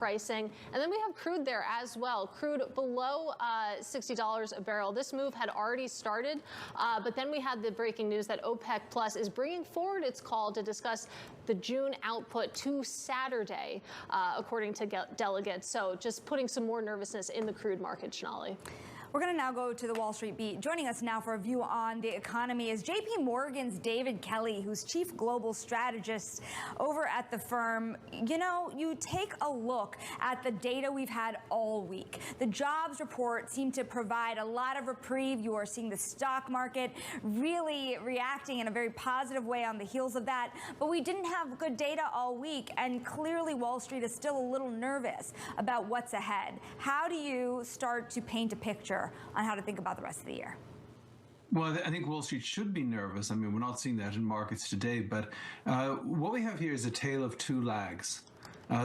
pricing. And then we have crude there as well. Crude below $60 a barrel. This move had already started, but then we had the breaking news that OPEC Plus is bringing forward its call to discuss the June output to Saturday, according to delegates. So just putting some more nervousness in the crude market, Shanali. We're going to now go to the Wall Street Beat. Joining us now for a view on the economy is JP Morgan's David Kelly, who's chief global strategist over at the firm. You know, you take a look at the data we've had all week. The jobs report seemed to provide a lot of reprieve. You are seeing the stock market really reacting in a very positive way on the heels of that. But we didn't have good data all week, and clearly Wall Street is still a little nervous about what's ahead. How do you start to paint a picture on how to think about the rest of the year? Well, I think Wall Street should be nervous. I mean, we're not seeing that in markets today, but what we have here is a tale of two lags.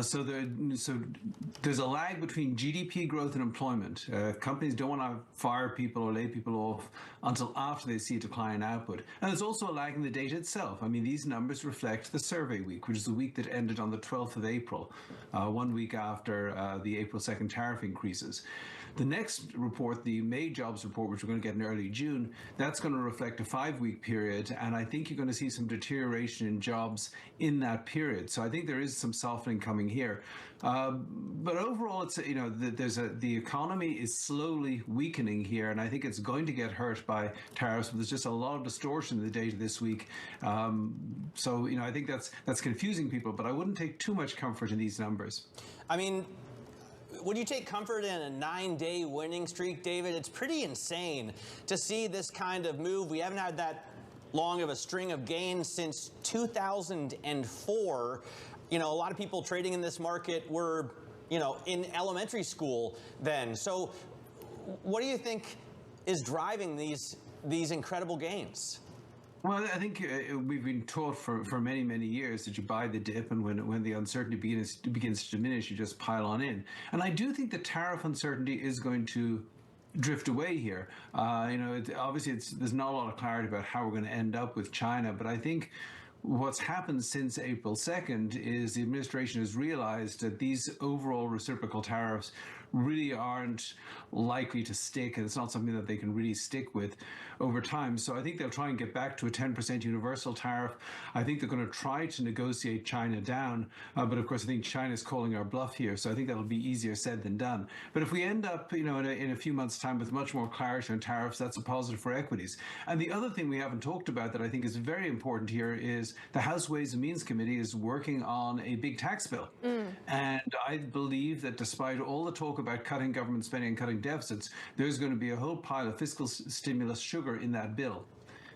So there's a lag between GDP growth and employment. Companies don't want to fire people or lay people off until after they see a decline in output. And there's also a lag in the data itself. I mean, these numbers reflect the survey week, which is the week that ended on the 12th of April, 1 week after the April 2nd tariff increases. The next report, the May jobs report, which we're going to get in early June, that's going to reflect a 5-week period. And I think you're going to see some deterioration in jobs in that period. So I think there is some softening coming here. But overall, it's, you know, the economy is slowly weakening here, and I think it's going to get hurt by tariffs. But there's just a lot of distortion in the data this week. So, you know, I think that's confusing people, but I wouldn't take too much comfort in these numbers. I mean, would you take comfort in a 9-day winning streak, David? It's pretty insane to see this kind of move. We haven't had that long of a string of gains since 2004. You know, a lot of people trading in this market were, you know, in elementary school then. So what do you think is driving these incredible gains? Well, I think we've been taught for many, many years that you buy the dip, and when the uncertainty begins to diminish, you just pile on in. And I do think the tariff uncertainty is going to drift away here. You know, obviously there's not a lot of clarity about how we're going to end up with China, but I think what's happened since April 2nd is the administration has realized that these overall reciprocal tariffs really aren't likely to stick, and it's not something that they can really stick with over time. So I think they'll try and get back to a 10% universal tariff. I think they're going to try to negotiate China down, but of course I think China's calling our bluff here, so I think that'll be easier said than done. But if we end up, you know, in a few months' time with much more clarity on tariffs, that's a positive for equities. And the other thing we haven't talked about that I think is very important here is the House Ways and Means Committee is working on a big tax bill. And I believe that despite all the talk about cutting government spending and cutting deficits, there's going to be a whole pile of fiscal stimulus sugar in that bill.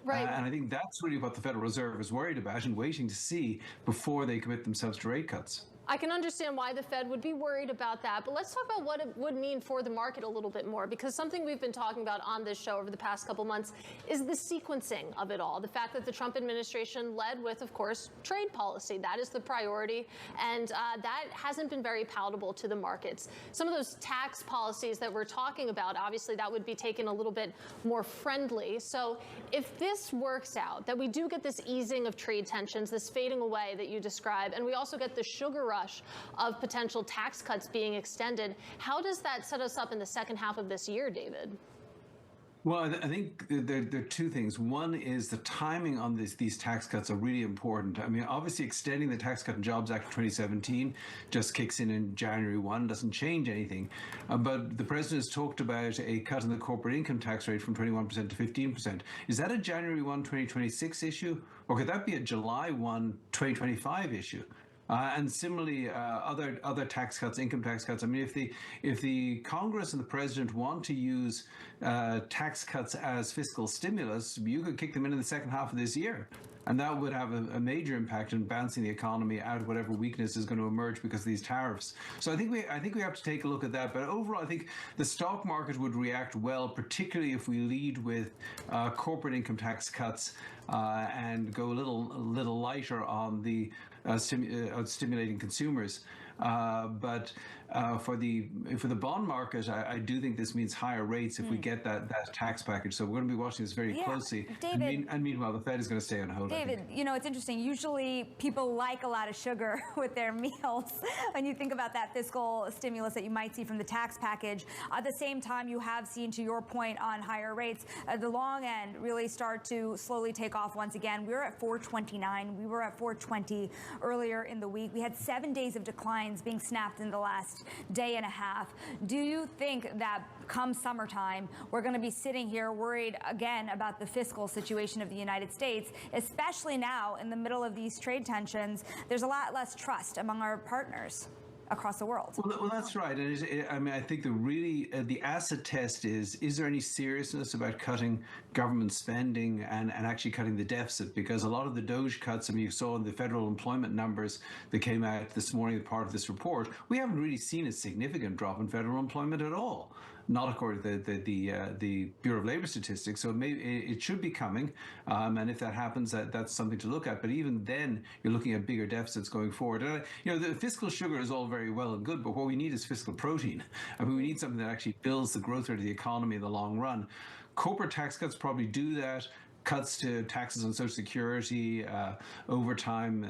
Right. And I think that's really what the Federal Reserve is worried about and waiting to see before they commit themselves to rate cuts. I can understand why the Fed would be worried about that, but let's talk about what it would mean for the market a little bit more, because something we've been talking about on this show over the past couple months is the sequencing of it all. The fact that the Trump administration led with, of course, trade policy. That is the priority, and that hasn't been very palatable to the markets. Some of those tax policies that we're talking about, obviously that would be taken a little bit more friendly. So if this works out, that we do get this easing of trade tensions, this fading away that you describe, and we also get the sugar rush of potential tax cuts being extended, how does that set us up in the second half of this year, David? Well, I think there are two things. One is the timing on these tax cuts are really important. I mean, obviously extending the Tax Cut and Jobs Act of 2017 just kicks in January 1, doesn't change anything. But the president has talked about a cut in the corporate income tax rate from 21% to 15%. Is that a January 1, 2026 issue? Or could that be a July 1, 2025 issue? And similarly, other tax cuts, income tax cuts. I mean, if the Congress and the president want to use tax cuts as fiscal stimulus, you could kick them in the second half of this year. And that would have a major impact in bouncing the economy out of whatever weakness is going to emerge because of these tariffs. So I think we have to take a look at that. But overall, I think the stock market would react well, particularly if we lead with corporate income tax cuts and go a little lighter on the stimulating consumers. But for the bond market, I do think this means higher rates if we get that tax package. So we're going to be watching this very closely. David, and meanwhile, the Fed is going to stay on hold. David, you know, it's interesting. Usually people like a lot of sugar with their meals when you think about that fiscal stimulus that you might see from the tax package. At the same time, you have seen, to your point on higher rates, the long end really start to slowly take off once again. We were at 429. We were at 420 earlier in the week. We had 7 days of declines being snapped in the last day and a half. Do you think that come summertime, we're going to be sitting here worried again about the fiscal situation of the United States, especially now in the middle of these trade tensions? There's a lot less trust among our partners across the world. Well, that's right. And I mean, I think the acid test is there any seriousness about cutting government spending and actually cutting the deficit? Because a lot of the Doge cuts, I mean, you saw in the federal employment numbers that came out this morning, part of this report, we haven't really seen a significant drop in federal employment at all. Not according to the Bureau of Labor Statistics. So maybe it should be coming, and if that happens, that's something to look at. But even then, you're looking at bigger deficits going forward. And you know, the fiscal sugar is all very well and good, but what we need is fiscal protein. I mean, we need something that actually builds the growth rate of the economy in the long run. Corporate tax cuts probably do that. Cuts to taxes on Social Security, overtime,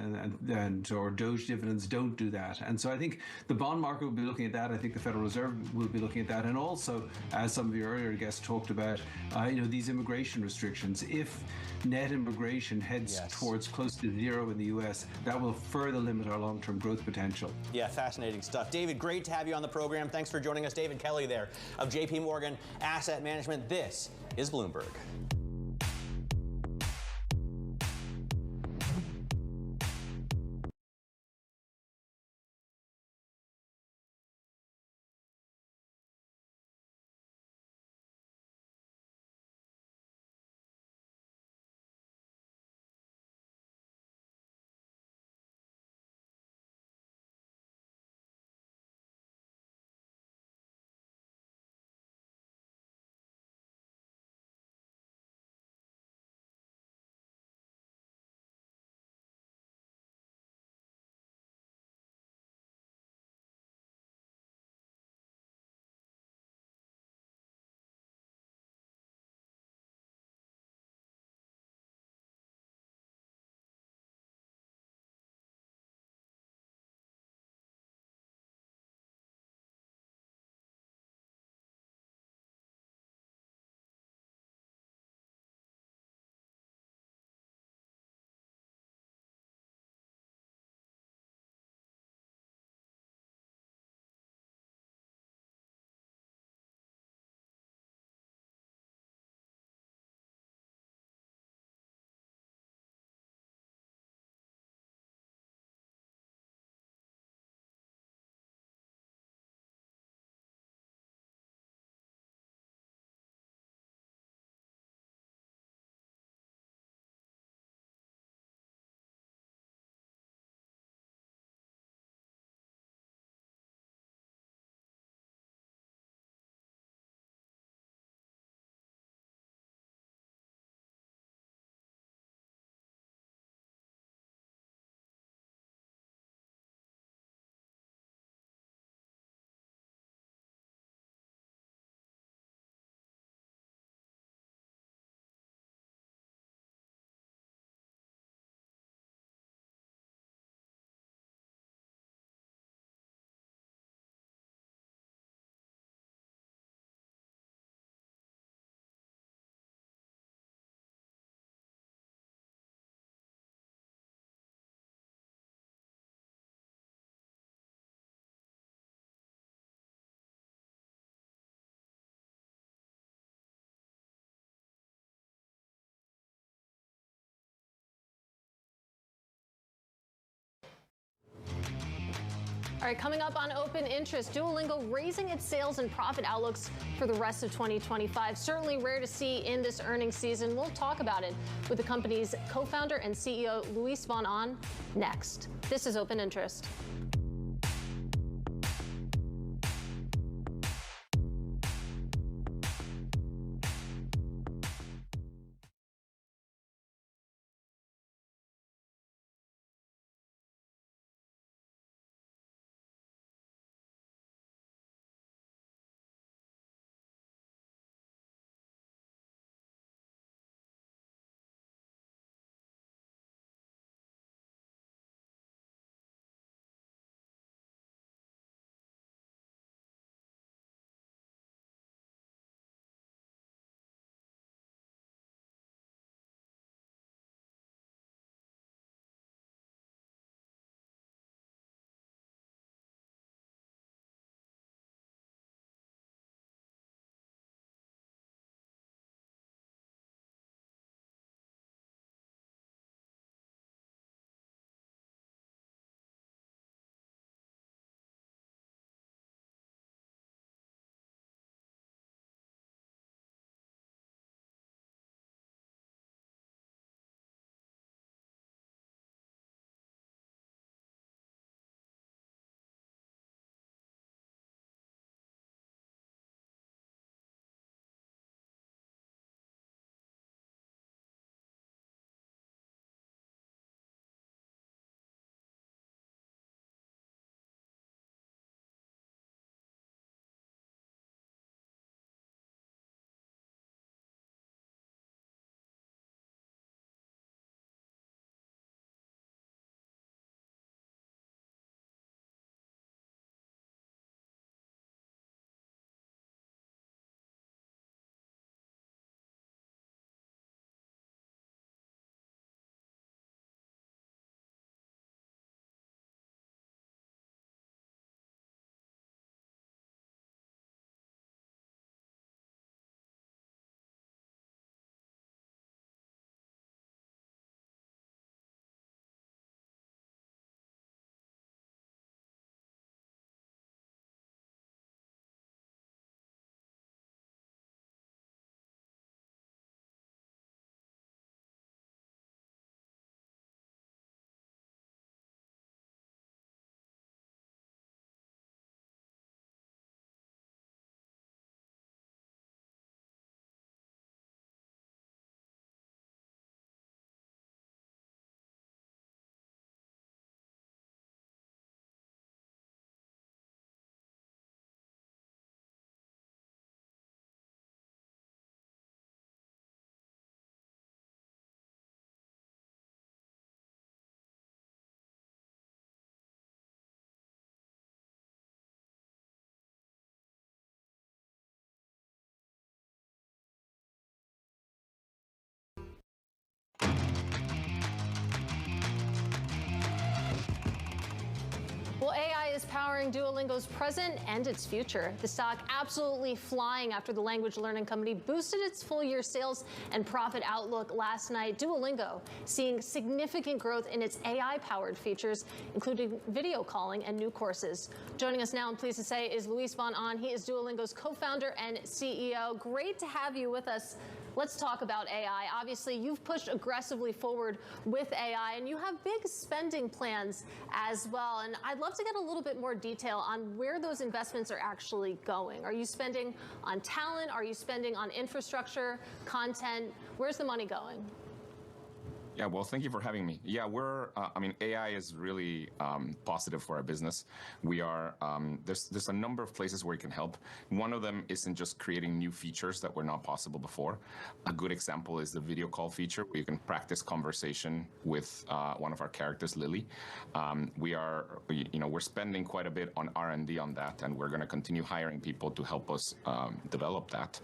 and or Doge dividends don't do that. And so I think the bond market will be looking at that. I think the Federal Reserve will be looking at that. And also, as some of your earlier guests talked about, you know, these immigration restrictions. If net immigration heads towards close to zero in the U.S., that will further limit our long-term growth potential. Yeah, fascinating stuff. David, great to have you on the program. Thanks for joining us. David Kelly there of JP Morgan Asset Management. This is Bloomberg. All right, coming up on Open Interest, Duolingo raising its sales and profit outlooks for the rest of 2025. Certainly rare to see in this earnings season. We'll talk about it with the company's co-founder and CEO, Luis von Ahn, next. This is Open Interest. is powering Duolingo's present and its future. The stock absolutely flying after the language learning company boosted its full-year sales and profit outlook last night. Duolingo seeing significant growth in its AI-powered features, including video calling and new courses. Joining us now, I'm pleased to say, is Luis von Ahn. He is Duolingo's co-founder and CEO. Great to have you with us. Let's talk about AI. Obviously, you've pushed aggressively forward with AI, and you have big spending plans as well. And I'd love to get a little bit more detail on where those investments are actually going. Are you spending on talent? Are you spending on infrastructure, content? Where's the money going? Yeah, well, thank you for having me. Yeah, I mean, AI is really positive for our business. We are, there's a number of places where it can help. One of them isn't just creating new features that were not possible before. A good example is the video call feature where you can practice conversation with one of our characters, Lily. We're spending quite a bit on R&D on that, and we're going to continue hiring people to help us develop that.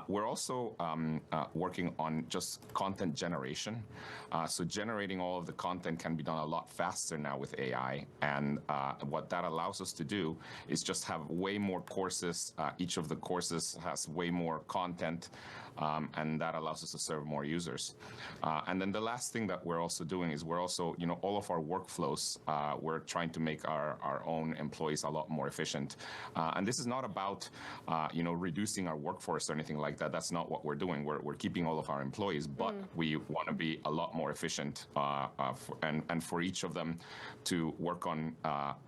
We're also working on just content generation. So generating all of the content can be done a lot faster now with AI. And what that allows us to do is just have way more courses. Each of the courses has way more content. And that allows us to serve more users. And then the last thing that we're also doing is we're also, all of our workflows, we're trying to make our own employees a lot more efficient. And this is not about, reducing our workforce or anything like that. That's not what we're doing. We're keeping all of our employees, but we want to be a lot more efficient and for each of them to work on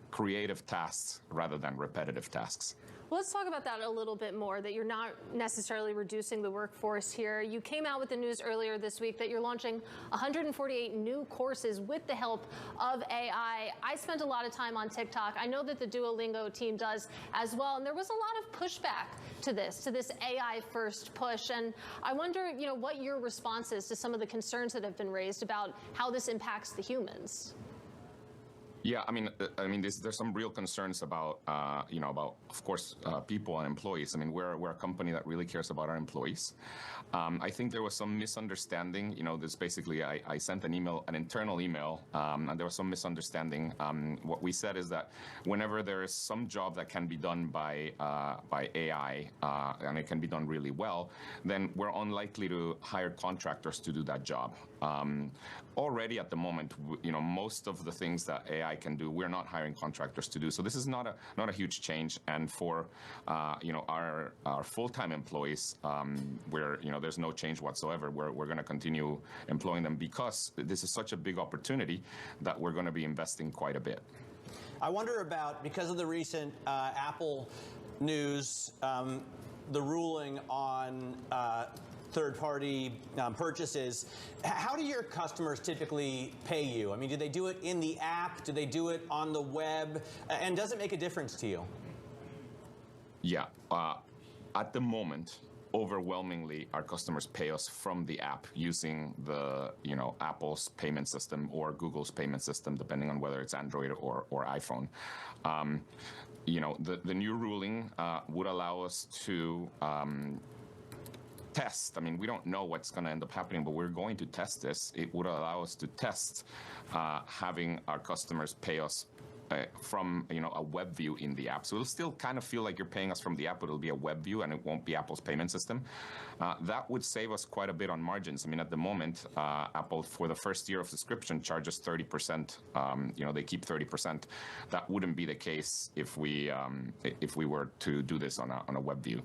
creative tasks rather than repetitive tasks. Well, let's talk about that a little bit more, that you're not necessarily reducing the workforce here. You came out with the news earlier this week that you're launching 148 new courses with the help of AI. I spent a lot of time on TikTok. I know that the Duolingo team does as well. And there was a lot of pushback to this AI-first push. And I wonder, what your response is to some of the concerns that have been raised about how this impacts the humans. Yeah, I mean, there's some real concerns about, of course, people and employees. I mean, we're a company that really cares about our employees. I think there was some misunderstanding. This basically, I sent an internal email, and there was some misunderstanding. What we said is that whenever there is some job that can be done by AI, and it can be done really well, then we're unlikely to hire contractors to do that job. Already at the moment, most of the things that AI can do, we're not hiring contractors to do. So this is not a huge change. And for our full-time employees, where there's no change whatsoever. We're going to continue employing them because this is such a big opportunity that we're going to be investing quite a bit. I wonder about, because of the recent Apple news, the ruling on third-party purchases, how do your customers typically pay you? I mean, do they do it in the app? Do they do it on the web? And does it make a difference to you? Yeah. At the moment, overwhelmingly, our customers pay us from the app using the, Apple's payment system or Google's payment system, depending on whether it's Android or iPhone. The new ruling would allow us to test. I mean, we don't know what's going to end up happening, but we're going to test this. It would allow us to test having our customers pay us from a web view in the app. So it'll still kind of feel like you're paying us from the app, but it'll be a web view and it won't be Apple's payment system. That would save us quite a bit on margins. I mean, at the moment, Apple, for the first year of subscription, charges 30%. They keep 30%. That wouldn't be the case if we were to do this on a web view.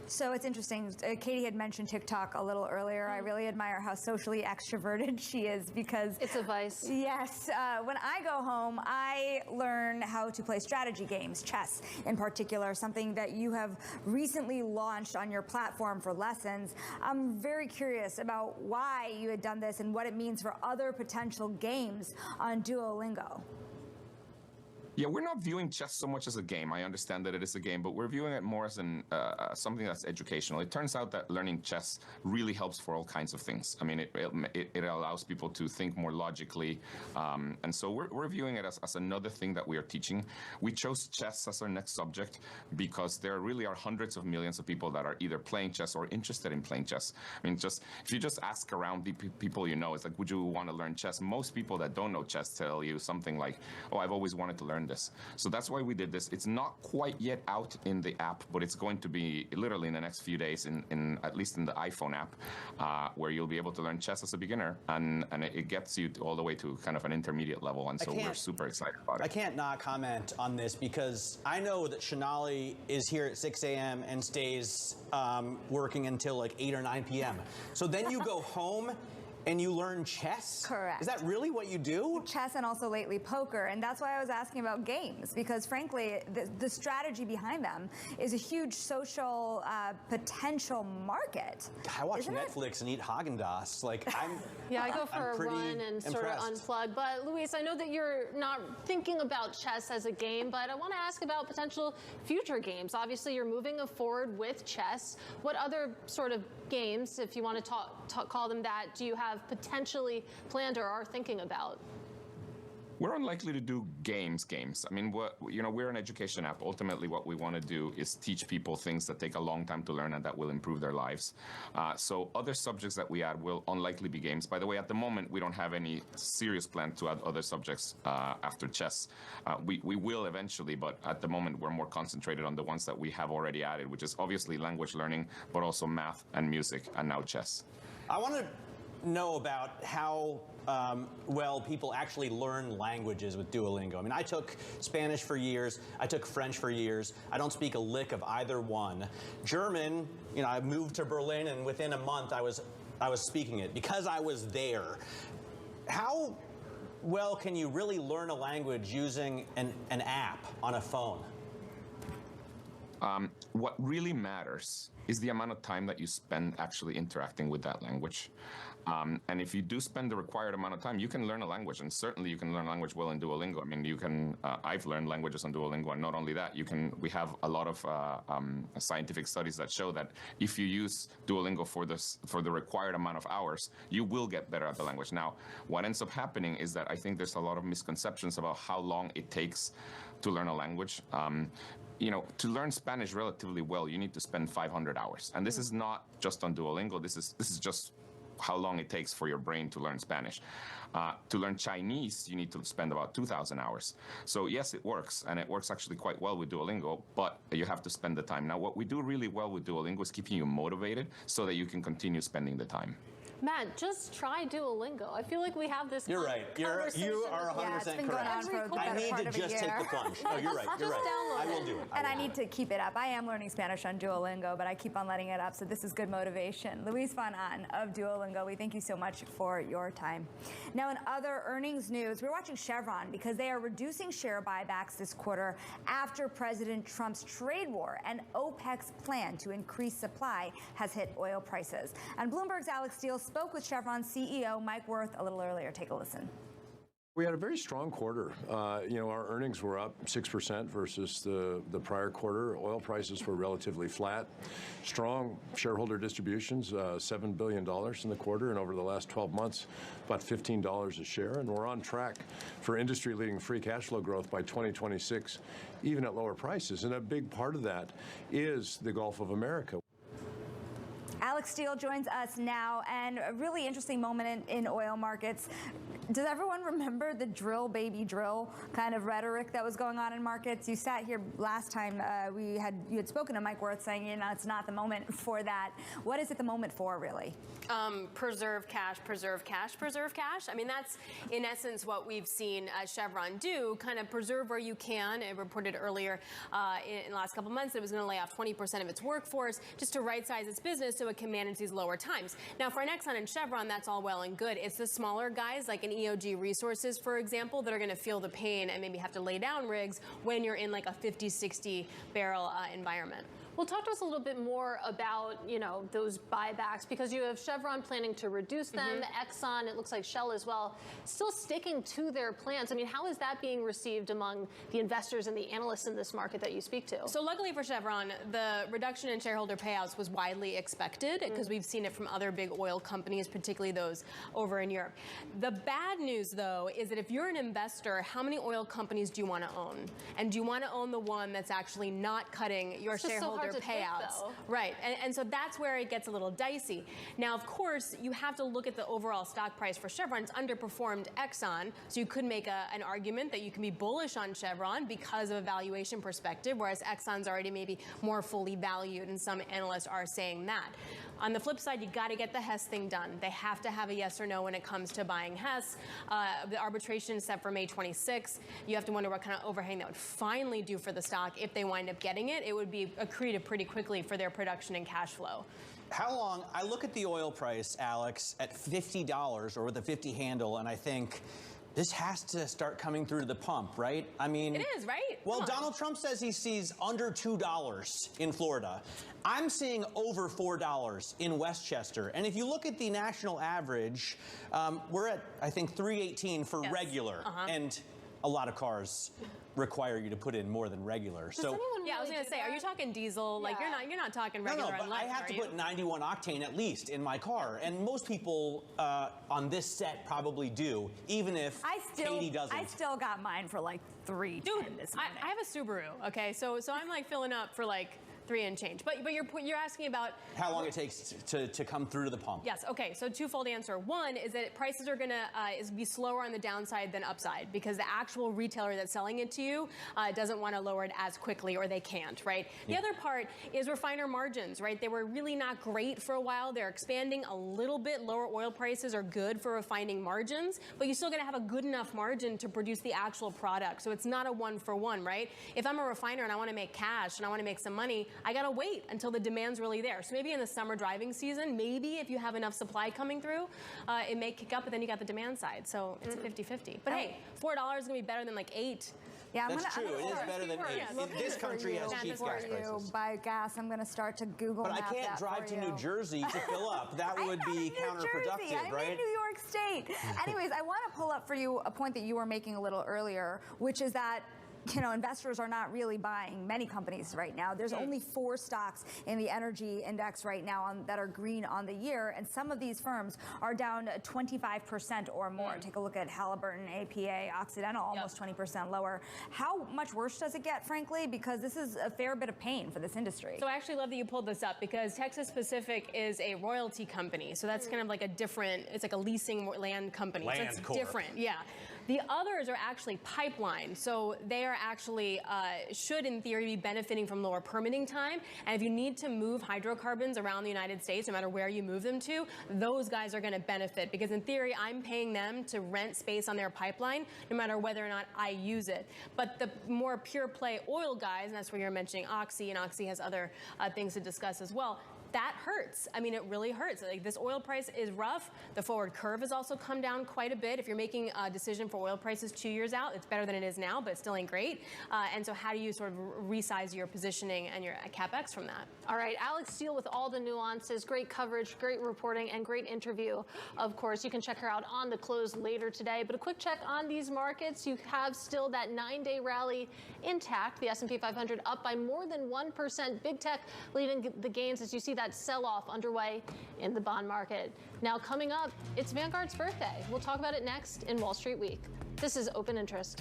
So it's interesting. Katie had mentioned TikTok a little earlier. I really admire how socially extroverted she is because it's a vice. Yes. When I go home, I learn how to play strategy games, chess in particular, something that you have recently launched on your platform for lessons. I'm very curious about why you had done this and what it means for other potential games on Duolingo. Yeah, we're not viewing chess so much as a game. I understand that it is a game, but we're viewing it more as something that's educational. It turns out that learning chess really helps for all kinds of things. I mean, it allows people to think more logically. And so we're viewing it as another thing that we are teaching. We chose chess as our next subject because there really are hundreds of millions of people that are either playing chess or interested in playing chess. I mean, if you just ask around the people it's like, would you want to learn chess? Most people that don't know chess tell you something like, oh, I've always wanted to learn learn this. So that's why we did this. It's not quite yet out in the app, but it's going to be literally in the next few days, in at least in the iPhone app, where you'll be able to learn chess as a beginner, and it gets you all the way to kind of an intermediate level, and so we're super excited about it. I can't not comment on this because I know that Shonali is here at 6 a.m. and stays working until like 8 or 9 p.m. So then you go home and you learn chess? Correct. Is that really what you do? Chess and also lately poker, and that's why I was asking about games, because frankly, the strategy behind them is a huge social potential market. I watch Netflix and eat Haagen-Dazs. Like, yeah, I go for a run and sort of unplug. But Luis, I know that you're not thinking about chess as a game, but I want to ask about potential future games. Obviously, you're moving forward with chess. What other sort of games, if you want to call them that, do you have potentially planned or are thinking about? We're unlikely to do games. I mean, we're an education app. Ultimately, what we want to do is teach people things that take a long time to learn and that will improve their lives. So other subjects that we add will unlikely be games. By the way, at the moment, we don't have any serious plan to add other subjects after chess. We will eventually, but at the moment, we're more concentrated on the ones that we have already added, which is obviously language learning, but also math and music, and now chess. I want to know about how well people actually learn languages with Duolingo. I mean, I took Spanish for years. I took French for years. I don't speak a lick of either one. German, I moved to Berlin, and within a month I was speaking it because I was there. How well can you really learn a language using an app on a phone? What really matters is the amount of time that you spend actually interacting with that language. And if you do spend the required amount of time, you can learn a language, and certainly you can learn language well in Duolingo. I mean, I've learned languages on Duolingo, and not only that, we have a lot of scientific studies that show that if you use Duolingo for the required amount of hours, you will get better at the language. Now, what ends up happening is that I think there's a lot of misconceptions about how long it takes to learn a language. To learn Spanish relatively well, you need to spend 500 hours. And this is not just on Duolingo. This is just how long it takes for your brain to learn Spanish. To learn Chinese, you need to spend about 2,000 hours. So yes, it works, and it works actually quite well with Duolingo, but you have to spend the time. Now, what we do really well with Duolingo is keeping you motivated so that you can continue spending the time. Matt, just try Duolingo. I feel like we have this You're right. You are 100% correct. I need to just take the plunge. No, you're right. You're right. I will do it. And I need to keep it up. I am learning Spanish on Duolingo, but I keep on letting it up, so this is good motivation. Luis Von Ahn of Duolingo, we thank you so much for your time. Now, in other earnings news, we're watching Chevron because they are reducing share buybacks this quarter after President Trump's trade war and OPEC's plan to increase supply has hit oil prices. And Bloomberg's Alex Steele spoke with Chevron CEO Mike Wirth a little earlier. Take a listen. We had a very strong quarter. Our earnings were up 6% versus the prior quarter. Oil prices were relatively flat. Strong shareholder distributions, $7 billion in the quarter, and over the last 12 months, about $15 a share. And we're on track for industry-leading free cash flow growth by 2026, even at lower prices. And a big part of that is the Gulf of America. Alex Steele joins us now, and a really interesting moment in oil markets. Does everyone remember the drill, baby, drill kind of rhetoric that was going on in markets? You sat here last time you had spoken to Mike Wirth saying, it's not the moment for that. What is it the moment for, really? Preserve cash, preserve cash, preserve cash. I mean, that's in essence what we've seen Chevron do, kind of preserve where you can. It reported earlier in the last couple months that it was going to lay off 20% of its workforce just to right-size its business so it can manage these lower times. Now, for an Exxon and Chevron, that's all well and good. It's the smaller guys, like an EOG Resources, for example, that are going to feel the pain and maybe have to lay down rigs when you're in like a 50, 60 barrel environment. Well, talk to us a little bit more about, those buybacks, because you have Chevron planning to reduce them, Exxon, it looks like Shell as well, still sticking to their plans. I mean, how is that being received among the investors and the analysts in this market that you speak to? So luckily for Chevron, the reduction in shareholder payouts was widely expected because we've seen it from other big oil companies, particularly those over in Europe. The bad news, though, is that if you're an investor, how many oil companies do you want to own? And do you want to own the one that's actually not cutting your shareholder their to take, payouts. though. Right, and so that's where it gets a little dicey. Now, of course, you have to look at the overall stock price for Chevron. It's underperformed Exxon, so you could make an argument that you can be bullish on Chevron because of a valuation perspective, whereas Exxon's already maybe more fully valued, and some analysts are saying that. On the flip side, you got to get the Hess thing done. They have to have a yes or no when it comes to buying Hess. The arbitration is set for May 26th. You have to wonder what kind of overhang that would finally do for the stock if they wind up getting it. It would be accretive pretty quickly for their production and cash flow. How long? I look at the oil price, Alex, at $50 or with a 50 handle, and I think this has to start coming through to the pump, right? I mean, It is, right? Well, Come on. Donald Trump says he sees under $2 in Florida. I'm seeing over $4 in Westchester. And if you look at the national average, we're at, I think, $3.18 for Yes. regular. And a lot of cars require you to put in more than regular. Does anyone Yeah, I was really going do to say, are that? you talking diesel? Like Yeah. you're not talking No, regular. but I unleaded, have are to you? put 91 octane at least in my car. And most people on this set probably do, even if Katie doesn't. I still got mine for like $3.10 Dude, this I morning. have a Subaru. Okay, so I'm like filling up for like 3 and change. But you're asking about How long it takes to come through to the pump. Yes. Okay. So twofold answer. One is that prices are going to be slower on the downside than upside because the actual retailer that's selling it to you doesn't want to lower it as quickly, or they can't. Right. The other part is refiner margins. Right. They were really not great for a while. They're expanding a little bit. Lower oil prices are good for refining margins, but you're still going to have a good enough margin to produce the actual product. So it's not a one for one. Right. If I'm a refiner and I want to make cash and I want to make some money, I got to wait until the demand's really there. So maybe in the summer driving season, maybe if you have enough supply coming through, it may kick up, but then you got the demand side. So it's a 50-50. But hey, $4 is going to be better than like $8. Yeah, That's true. It is better than this country has cheap gas prices. Buy gas. I'm going to start to Google But I map can't that drive for to you. New Jersey to fill up. That would I'm be in New counterproductive, Jersey. I'm right? in New York State. Anyways, I want to pull up for you a point that you were making a little earlier, which is that investors are not really buying many companies right now. There's only 4 stocks in the energy index right now that are green on the year, and some of these firms are down 25% or more. Take a look at Halliburton, APA, Occidental, almost 20% lower. How much worse does it get, frankly? Because this is a fair bit of pain for this industry. So I actually love that you pulled this up because Texas Pacific is a royalty company. So that's kind of like a different, it's like a leasing land company. So Land it's corp. different, yeah. The others are actually pipeline. So they are actually, should in theory be benefiting from lower permitting time. And if you need to move hydrocarbons around the United States, no matter where you move them to, those guys are going to benefit because in theory, I'm paying them to rent space on their pipeline, no matter whether or not I use it. But the more pure play oil guys, and that's where you're mentioning Oxy, and Oxy has other things to discuss as well, that hurts. I mean, it really hurts. Like, this oil price is rough. The forward curve has also come down quite a bit. If you're making a decision for oil prices 2 years out, it's better than it is now, but it still ain't great. And so how do you sort of resize your positioning and your CapEx from that? All right, Alex Steele with all the nuances, great coverage, great reporting, and great interview. Of course, you can check her out on the close later today. But a quick check on these markets. You have still that 9-day rally intact. The S&P 500 up by more than 1%. Big tech leading the gains as you see that sell-off underway in the bond market. Now coming up, it's Vanguard's birthday. We'll talk about it next in Wall Street Week. This is Open Interest.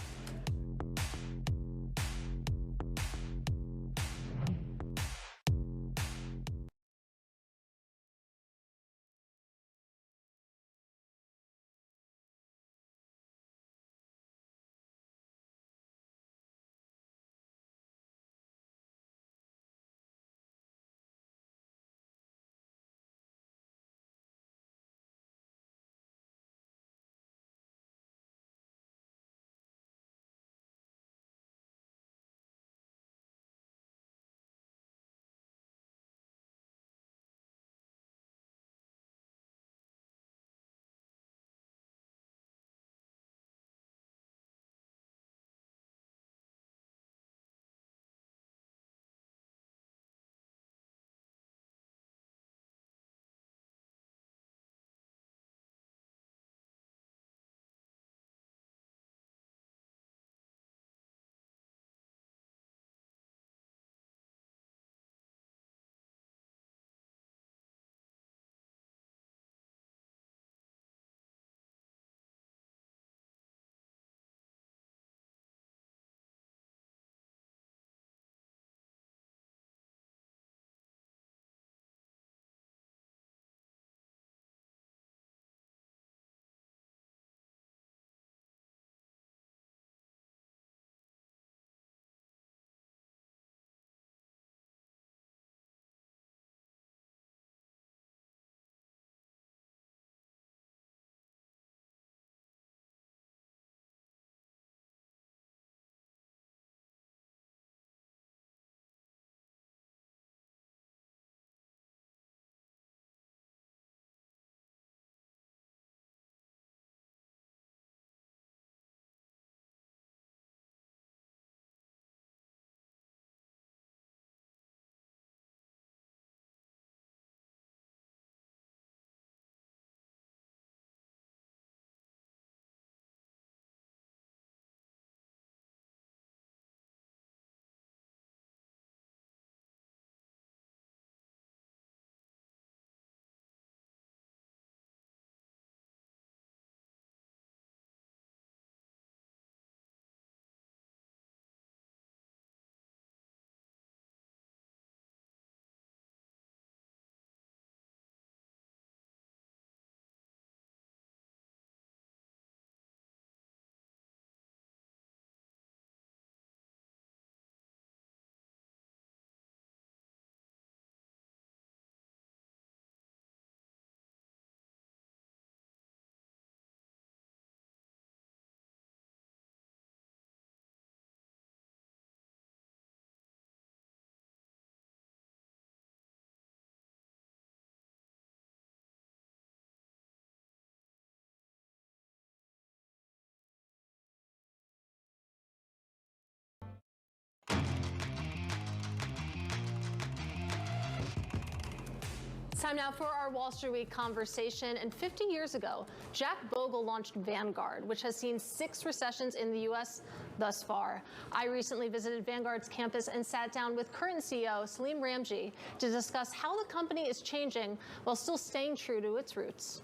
Time now for our Wall Street Week conversation. And 50 years ago, Jack Bogle launched Vanguard, which has seen 6 recessions in the U.S. thus far. I recently visited Vanguard's campus and sat down with current CEO Salim Ramji to discuss how the company is changing while still staying true to its roots.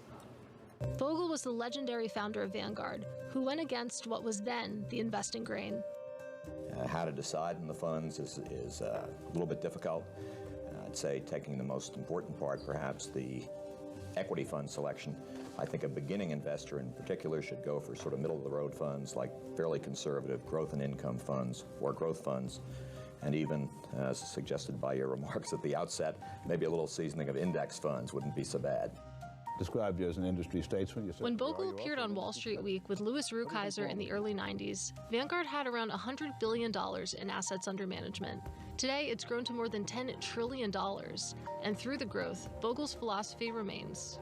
Bogle was the legendary founder of Vanguard, who went against what was then the investing grain. How to decide on the funds is a little bit difficult. I'd say taking the most important part, perhaps the equity fund selection. I think a beginning investor in particular should go for sort of middle-of-the-road funds like fairly conservative growth and income funds or growth funds, and even, as suggested by your remarks at the outset, maybe a little seasoning of index funds wouldn't be so bad. Described you as an industry statesman. When Bogle appeared on Wall Street Week with Louis Rukeyser in the early 90s, Vanguard had around $100 billion in assets under management. Today, it's grown to more than $10 trillion. And through the growth, Bogle's philosophy remains.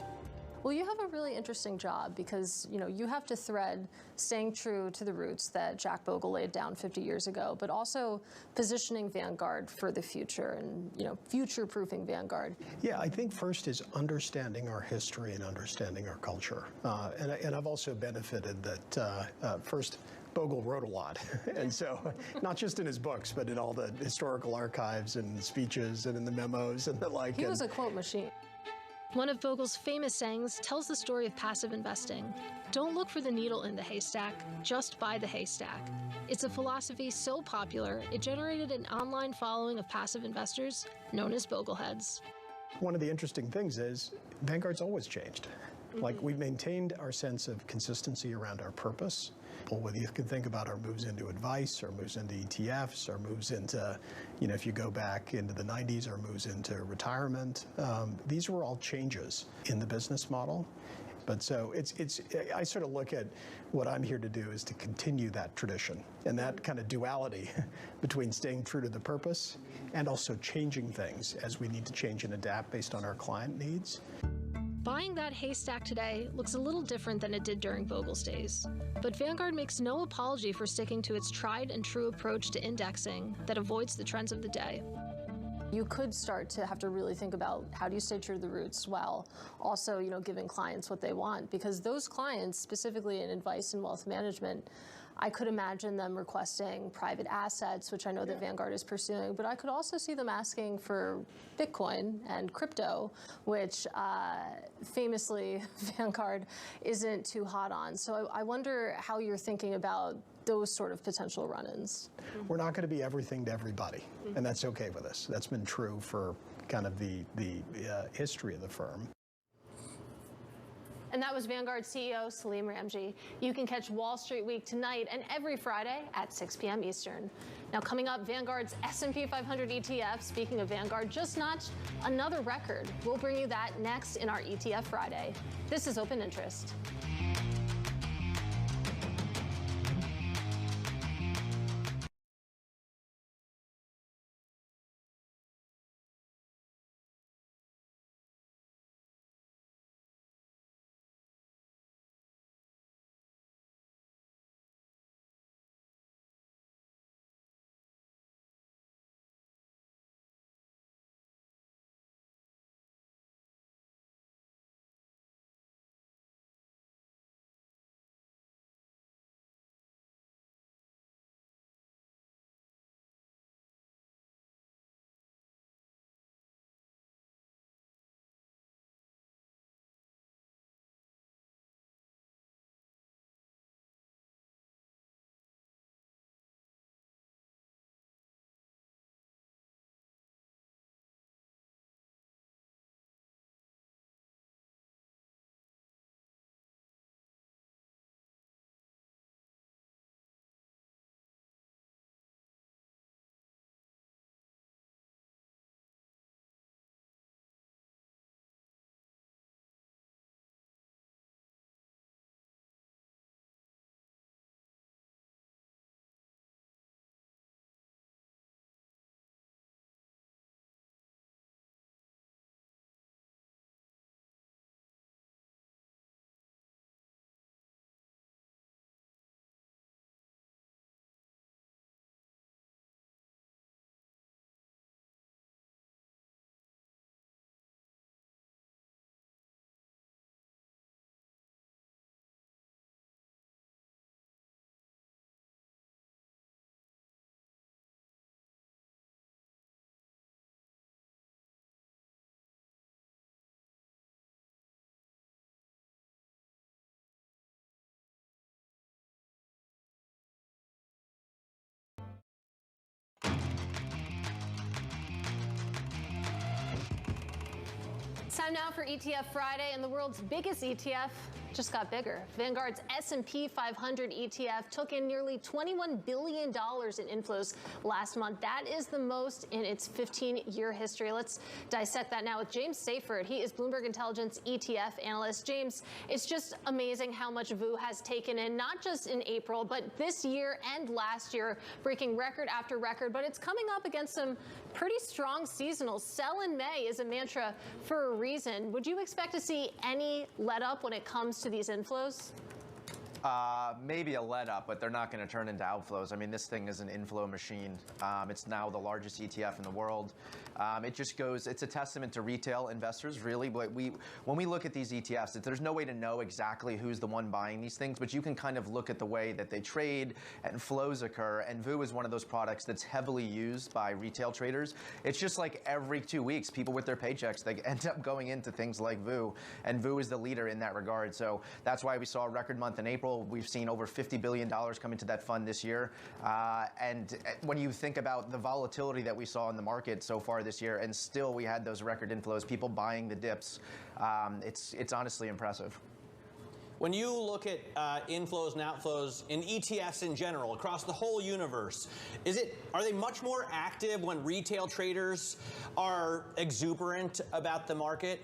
Well, you have a really interesting job because, you have to thread staying true to the roots that Jack Bogle laid down 50 years ago, but also positioning Vanguard for the future and, future-proofing Vanguard. Yeah, I think first is understanding our history and understanding our culture. And I've also benefited that first, Bogle wrote a lot. And so not just in his books, but in all the historical archives and speeches and in the memos and the like. He was a quote machine. One of Bogle's famous sayings tells the story of passive investing. Don't look for the needle in the haystack, just buy the haystack. It's a philosophy so popular, it generated an online following of passive investors known as Bogleheads. One of the interesting things is Vanguard's always changed. Like, we've maintained our sense of consistency around our purpose. Whether you can think about our moves into advice, our moves into ETFs, our moves into, if you go back into the 90s, our moves into retirement. These were all changes in the business model. But so I sort of look at what I'm here to do is to continue that tradition and that kind of duality between staying true to the purpose and also changing things as we need to change and adapt based on our client needs. Buying that haystack today looks a little different than it did during Bogle's days. But Vanguard makes no apology for sticking to its tried and true approach to indexing that avoids the trends of the day. You could start to have to really think about how do you stay true to the roots while also, giving clients what they want. Because those clients, specifically in advice and wealth management, I could imagine them requesting private assets, which I know that Vanguard is pursuing, but I could also see them asking for Bitcoin and crypto, which famously Vanguard isn't too hot on. So I wonder how you're thinking about those sort of potential run-ins. We're not going to be everything to everybody, and that's okay with us. That's been true for kind of the history of the firm. And that was Vanguard CEO Salim Ramji. You can catch Wall Street Week tonight and every Friday at 6 p.m. Eastern. Now coming up, Vanguard's S&P 500 ETF, speaking of Vanguard, just notched another record. We'll bring you that next in our ETF Friday. This is Open Interest. Time now for ETF Friday, and the world's biggest ETF just got bigger. Vanguard's S&P 500 ETF took in nearly $21 billion in inflows last month. That is the most in its 15-year history. Let's dissect that now with James Seyfert. He is Bloomberg Intelligence ETF analyst. James, it's just amazing how much VU has taken in, not just in April, but this year and last year, breaking record after record. But it's coming up against some pretty strong seasonals. Sell in May is a mantra for a reason. Would you expect to see any let up when it comes to these inflows? Maybe a let up, but they're not going to turn into outflows. I mean, this thing is an inflow machine. It's now the largest ETF in the world. It just goes, it's a testament to retail investors, really. But when we look at these ETFs, there's no way to know exactly who's the one buying these things, but you can kind of look at the way that they trade and flows occur. And VU is one of those products that's heavily used by retail traders. It's just like every 2 weeks, people with their paychecks, they end up going into things like VU, and VU is the leader in that regard. So that's why we saw a record month in April. We've seen over $50 billion come into that fund this year. And when you think about the volatility that we saw in the market so far this year, and still we had those record inflows, people buying the dips, it's honestly impressive. When you look at inflows and outflows in ETFs in general, across the whole universe, are they much more active when retail traders are exuberant about the market?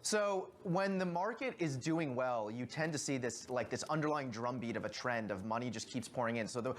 So when the market is doing well, you tend to see this underlying drumbeat of a trend of money just keeps pouring in. So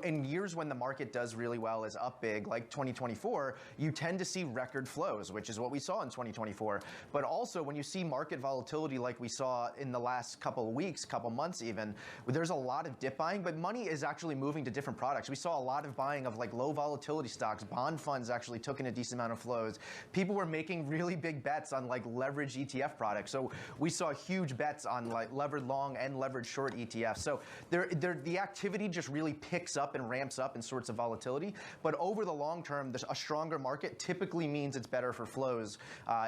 in years when the market does really well, is up big, like 2024, you tend to see record flows, which is what we saw in 2024. But also when you see market volatility like we saw in the last couple of weeks, couple months even, there's a lot of dip buying, but money is actually moving to different products. We saw a lot of buying of like low volatility stocks. Bond funds actually took in a decent amount of flows. People were making really big bets on like leverage ETF products. So we saw huge bets on like levered long and levered short ETFs. So the activity just really picks up and ramps up in sorts of volatility. But over the long term, a stronger market typically means it's better for flows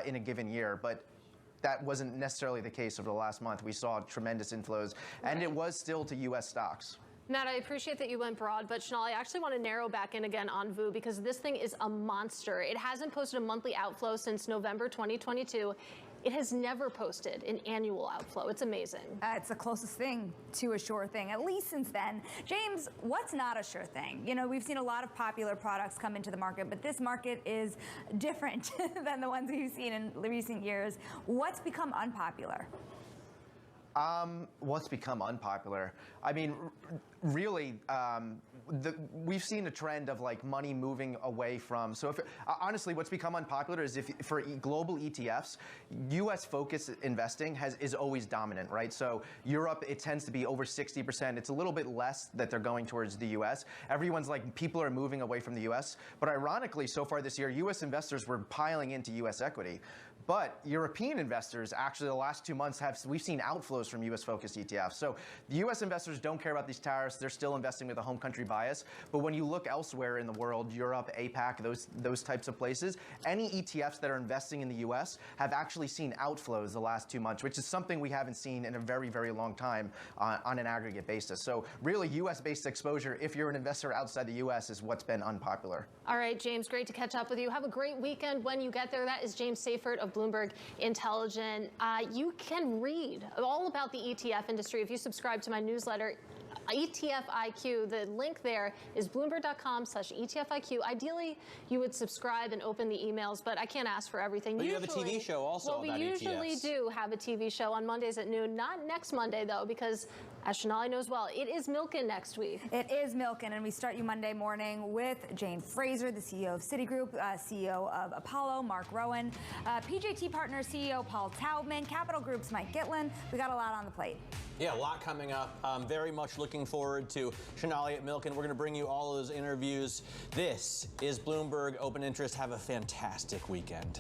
in a given year. But that wasn't necessarily the case over the last month. We saw tremendous inflows, and it was still to U.S. stocks. Matt, I appreciate that you went broad, but Chanel, I actually want to narrow back in again on VU because this thing is a monster. It hasn't posted a monthly outflow since November 2022. It has never posted an annual outflow. It's amazing. It's the closest thing to a sure thing, at least since then. James, what's not a sure thing? You know, we've seen a lot of popular products come into the market, but this market is different than the ones we've seen in recent years. What's become unpopular? What's become unpopular? I mean, really, we've seen a trend of like money moving away from. So honestly, what's become unpopular is for global ETFs, U.S. focused investing is always dominant, right? So Europe, it tends to be over 60%. It's a little bit less that they're going towards the U.S. Everyone's like, people are moving away from the U.S. But ironically, so far this year, U.S. investors were piling into U.S. equity. But European investors, actually the last 2 months, we've seen outflows from U.S.-focused ETFs. So the U.S. investors don't care about these tariffs. They're still investing with a home country bias. But when you look elsewhere in the world, Europe, APAC, those types of places, any ETFs that are investing in the U.S. have actually seen outflows the last 2 months, which is something we haven't seen in a very, very long time on an aggregate basis. So really, U.S.-based exposure, if you're an investor outside the U.S., is what's been unpopular. All right, James, great to catch up with you. Have a great weekend when you get there. That is James Seyfert of Bloomberg Intelligence. You can read all about the ETF industry if you subscribe to my newsletter, ETF IQ. The link there is bloomberg.com/ETF-IQ. Ideally, you would subscribe and open the emails, but I can't ask for everything. But you have a TV show also about ETFs. Well, we usually do have a TV show on Mondays at noon. Not next Monday, though, because as Shonali knows well, it is Milken next week. It is Milken, and we start you Monday morning with Jane Fraser, the CEO of Citigroup, CEO of Apollo, Mark Rowan, PJT Partners CEO Paul Taubman, Capital Group's Mike Gitlin. We got a lot on the plate. Yeah, a lot coming up. Very much looking forward to Shonali at Milken. We're going to bring you all of those interviews. This is Bloomberg Open Interest. Have a fantastic weekend.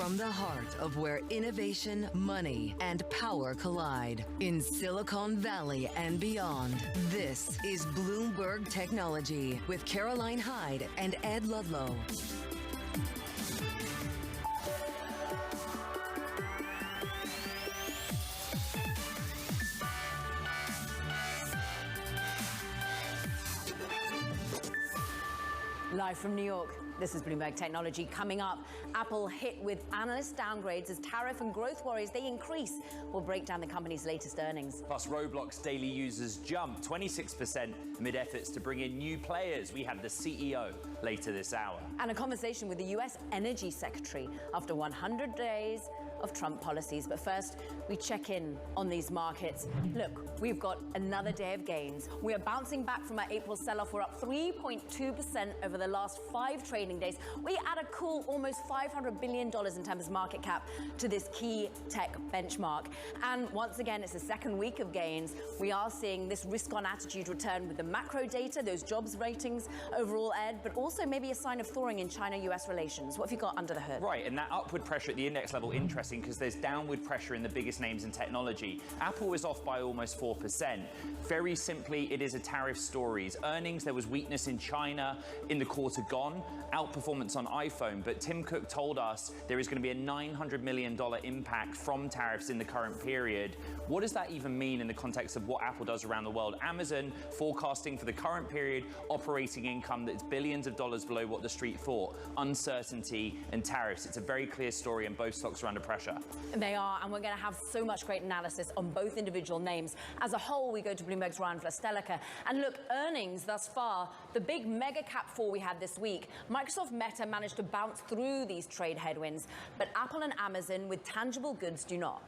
From the heart of where innovation, money, and power collide in Silicon Valley and beyond, this is Bloomberg Technology with Caroline Hyde and Ed Ludlow. Live from New York, this is Bloomberg Technology. Coming up, Apple hit with analyst downgrades as tariff and growth worries, they increase. We'll break down the company's latest earnings. Plus, Roblox daily users jump 26% amid efforts to bring in new players. We have the CEO later this hour. And a conversation with the U.S. Energy Secretary after 100 days of Trump policies. But first, we check in on these markets. Look, we've got another day of gains. We are bouncing back from our April sell-off. We're up 3.2% over the last 5 trading days. We add a cool almost $500 billion in terms of market cap to this key tech benchmark. And once again, it's the second week of gains. We are seeing this risk-on attitude return with the macro data, those jobs ratings overall, Ed, but also maybe a sign of thawing in China-US relations. What have you got under the hood? Right, and that upward pressure at the index level, interesting, because there's downward pressure in the biggest names in technology. Apple is off by almost 4%. Very simply, it is a tariff stories. Earnings, there was weakness in China in the quarter gone, outperformance on iPhone, but Tim Cook told us there is going to be a $900 million impact from tariffs in the current period. What does that even mean in the context of what Apple does around the world? Amazon forecasting for the current period operating income that's billions of dollars below what the street thought. Uncertainty and tariffs. It's a very clear story, and both stocks are under pressure. They are, and we're going to have so much great analysis on both individual names. As a whole, we go to Bloomberg's Ryan Flestelica. And look, earnings thus far, the big mega cap fall we had this week, Microsoft Meta managed to bounce through these trade headwinds, but Apple and Amazon with tangible goods do not.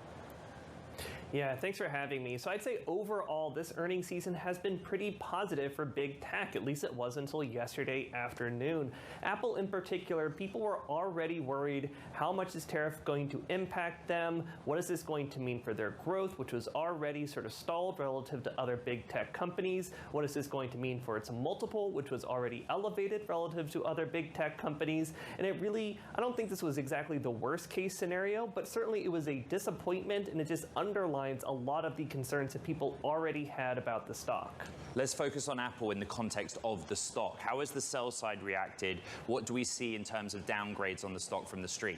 Yeah, thanks for having me. So I'd say overall, this earnings season has been pretty positive for big tech. At least it was until yesterday afternoon. Apple in particular, people were already worried how much is tariff going to impact them? What is this going to mean for their growth, which was already sort of stalled relative to other big tech companies? What is this going to mean for its multiple, which was already elevated relative to other big tech companies? And it really, I don't think this was exactly the worst case scenario, but certainly it was a disappointment, and it just underlines a lot of the concerns that people already had about the stock. Let's focus on Apple in the context of the stock. How has the sell side reacted? What do we see in terms of downgrades on the stock from the street?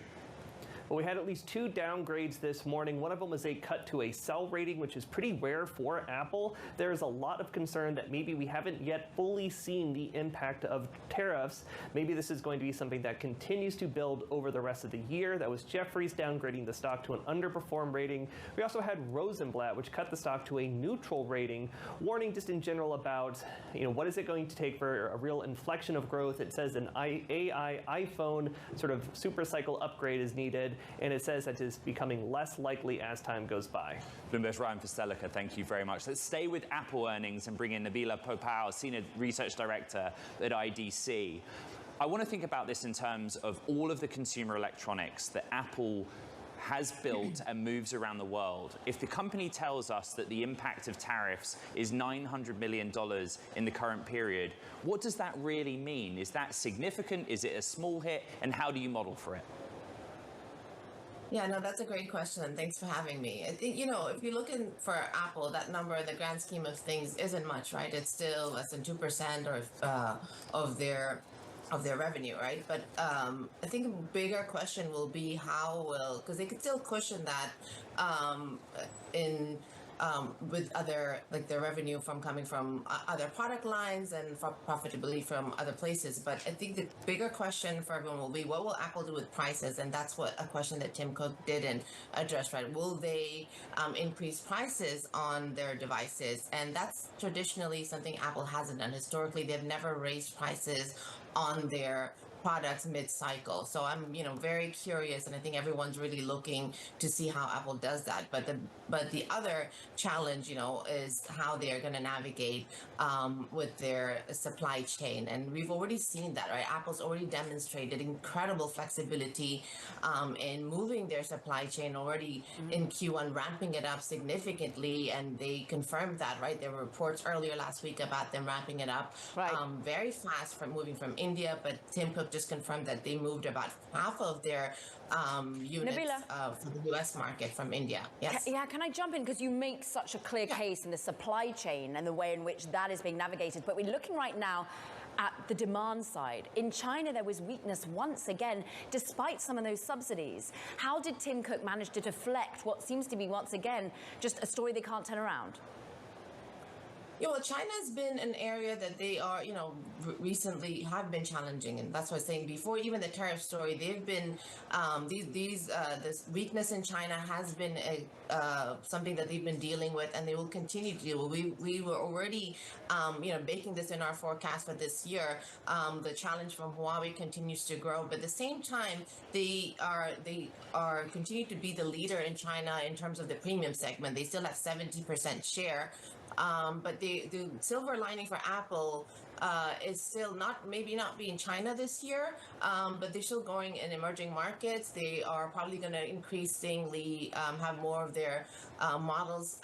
Well, we had at least 2 downgrades this morning. One of them was a cut to a sell rating, which is pretty rare for Apple. There's a lot of concern that maybe we haven't yet fully seen the impact of tariffs. Maybe this is going to be something that continues to build over the rest of the year. That was Jefferies downgrading the stock to an underperform rating. We also had Rosenblatt, which cut the stock to a neutral rating, warning just in general about, what is it going to take for a real inflection of growth. It says an AI iPhone sort of super cycle upgrade is needed, and it says that it's becoming less likely as time goes by. Bloomberg's Ryan Flestelica, thank you very much. Let's stay with Apple earnings and bring in Nabila Popao, Senior Research Director at IDC. I want to think about this in terms of all of the consumer electronics that Apple has built and moves around the world. If the company tells us that the impact of tariffs is $900 million in the current period, what does that really mean? Is that significant? Is it a small hit? And how do you model for it? Yeah, no, that's a great question, and thanks for having me. I think, if you're looking for Apple, that number in the grand scheme of things isn't much, right? It's still less than 2% of their revenue, right? But I think a bigger question will be how will, because they could still cushion that with other, like their revenue from coming from other product lines and for profitability from other places. But I think the bigger question for everyone will be, what will Apple do with prices? And that's a question that Tim Cook didn't address, right? Will they increase prices on their devices? And that's traditionally something Apple hasn't done. Historically, they've never raised prices on their products mid-cycle. So I'm, very curious, and I think everyone's really looking to see how Apple does that. But the other challenge, is how they're going to navigate with their supply chain. And we've already seen that, right? Apple's already demonstrated incredible flexibility in moving their supply chain already in Q1, ramping it up significantly, and they confirmed that, right? There were reports earlier last week about them ramping it up very fast from moving from India, but Tim Cook just just confirmed that they moved about half of their units for the U.S. market from India. Yes. Can I jump in? Because you make such a clear case in the supply chain and the way in which that is being navigated. But we're looking right now at the demand side. In China, there was weakness once again, despite some of those subsidies. How did Tim Cook manage to deflect what seems to be, once again, just a story they can't turn around? Yeah, well, China has been an area that they are, recently have been challenging, and that's what I was saying before. Even the tariff story, they've been this weakness in China has been something that they've been dealing with, and they will continue to deal with. We were already, baking this in our forecast for this year. The challenge from Huawei continues to grow, but at the same time, they are continue to be the leader in China in terms of the premium segment. They still have 70% share. But the silver lining for Apple is still maybe not be in China this year, but they're still going in emerging markets. They are probably going to increasingly have more of their models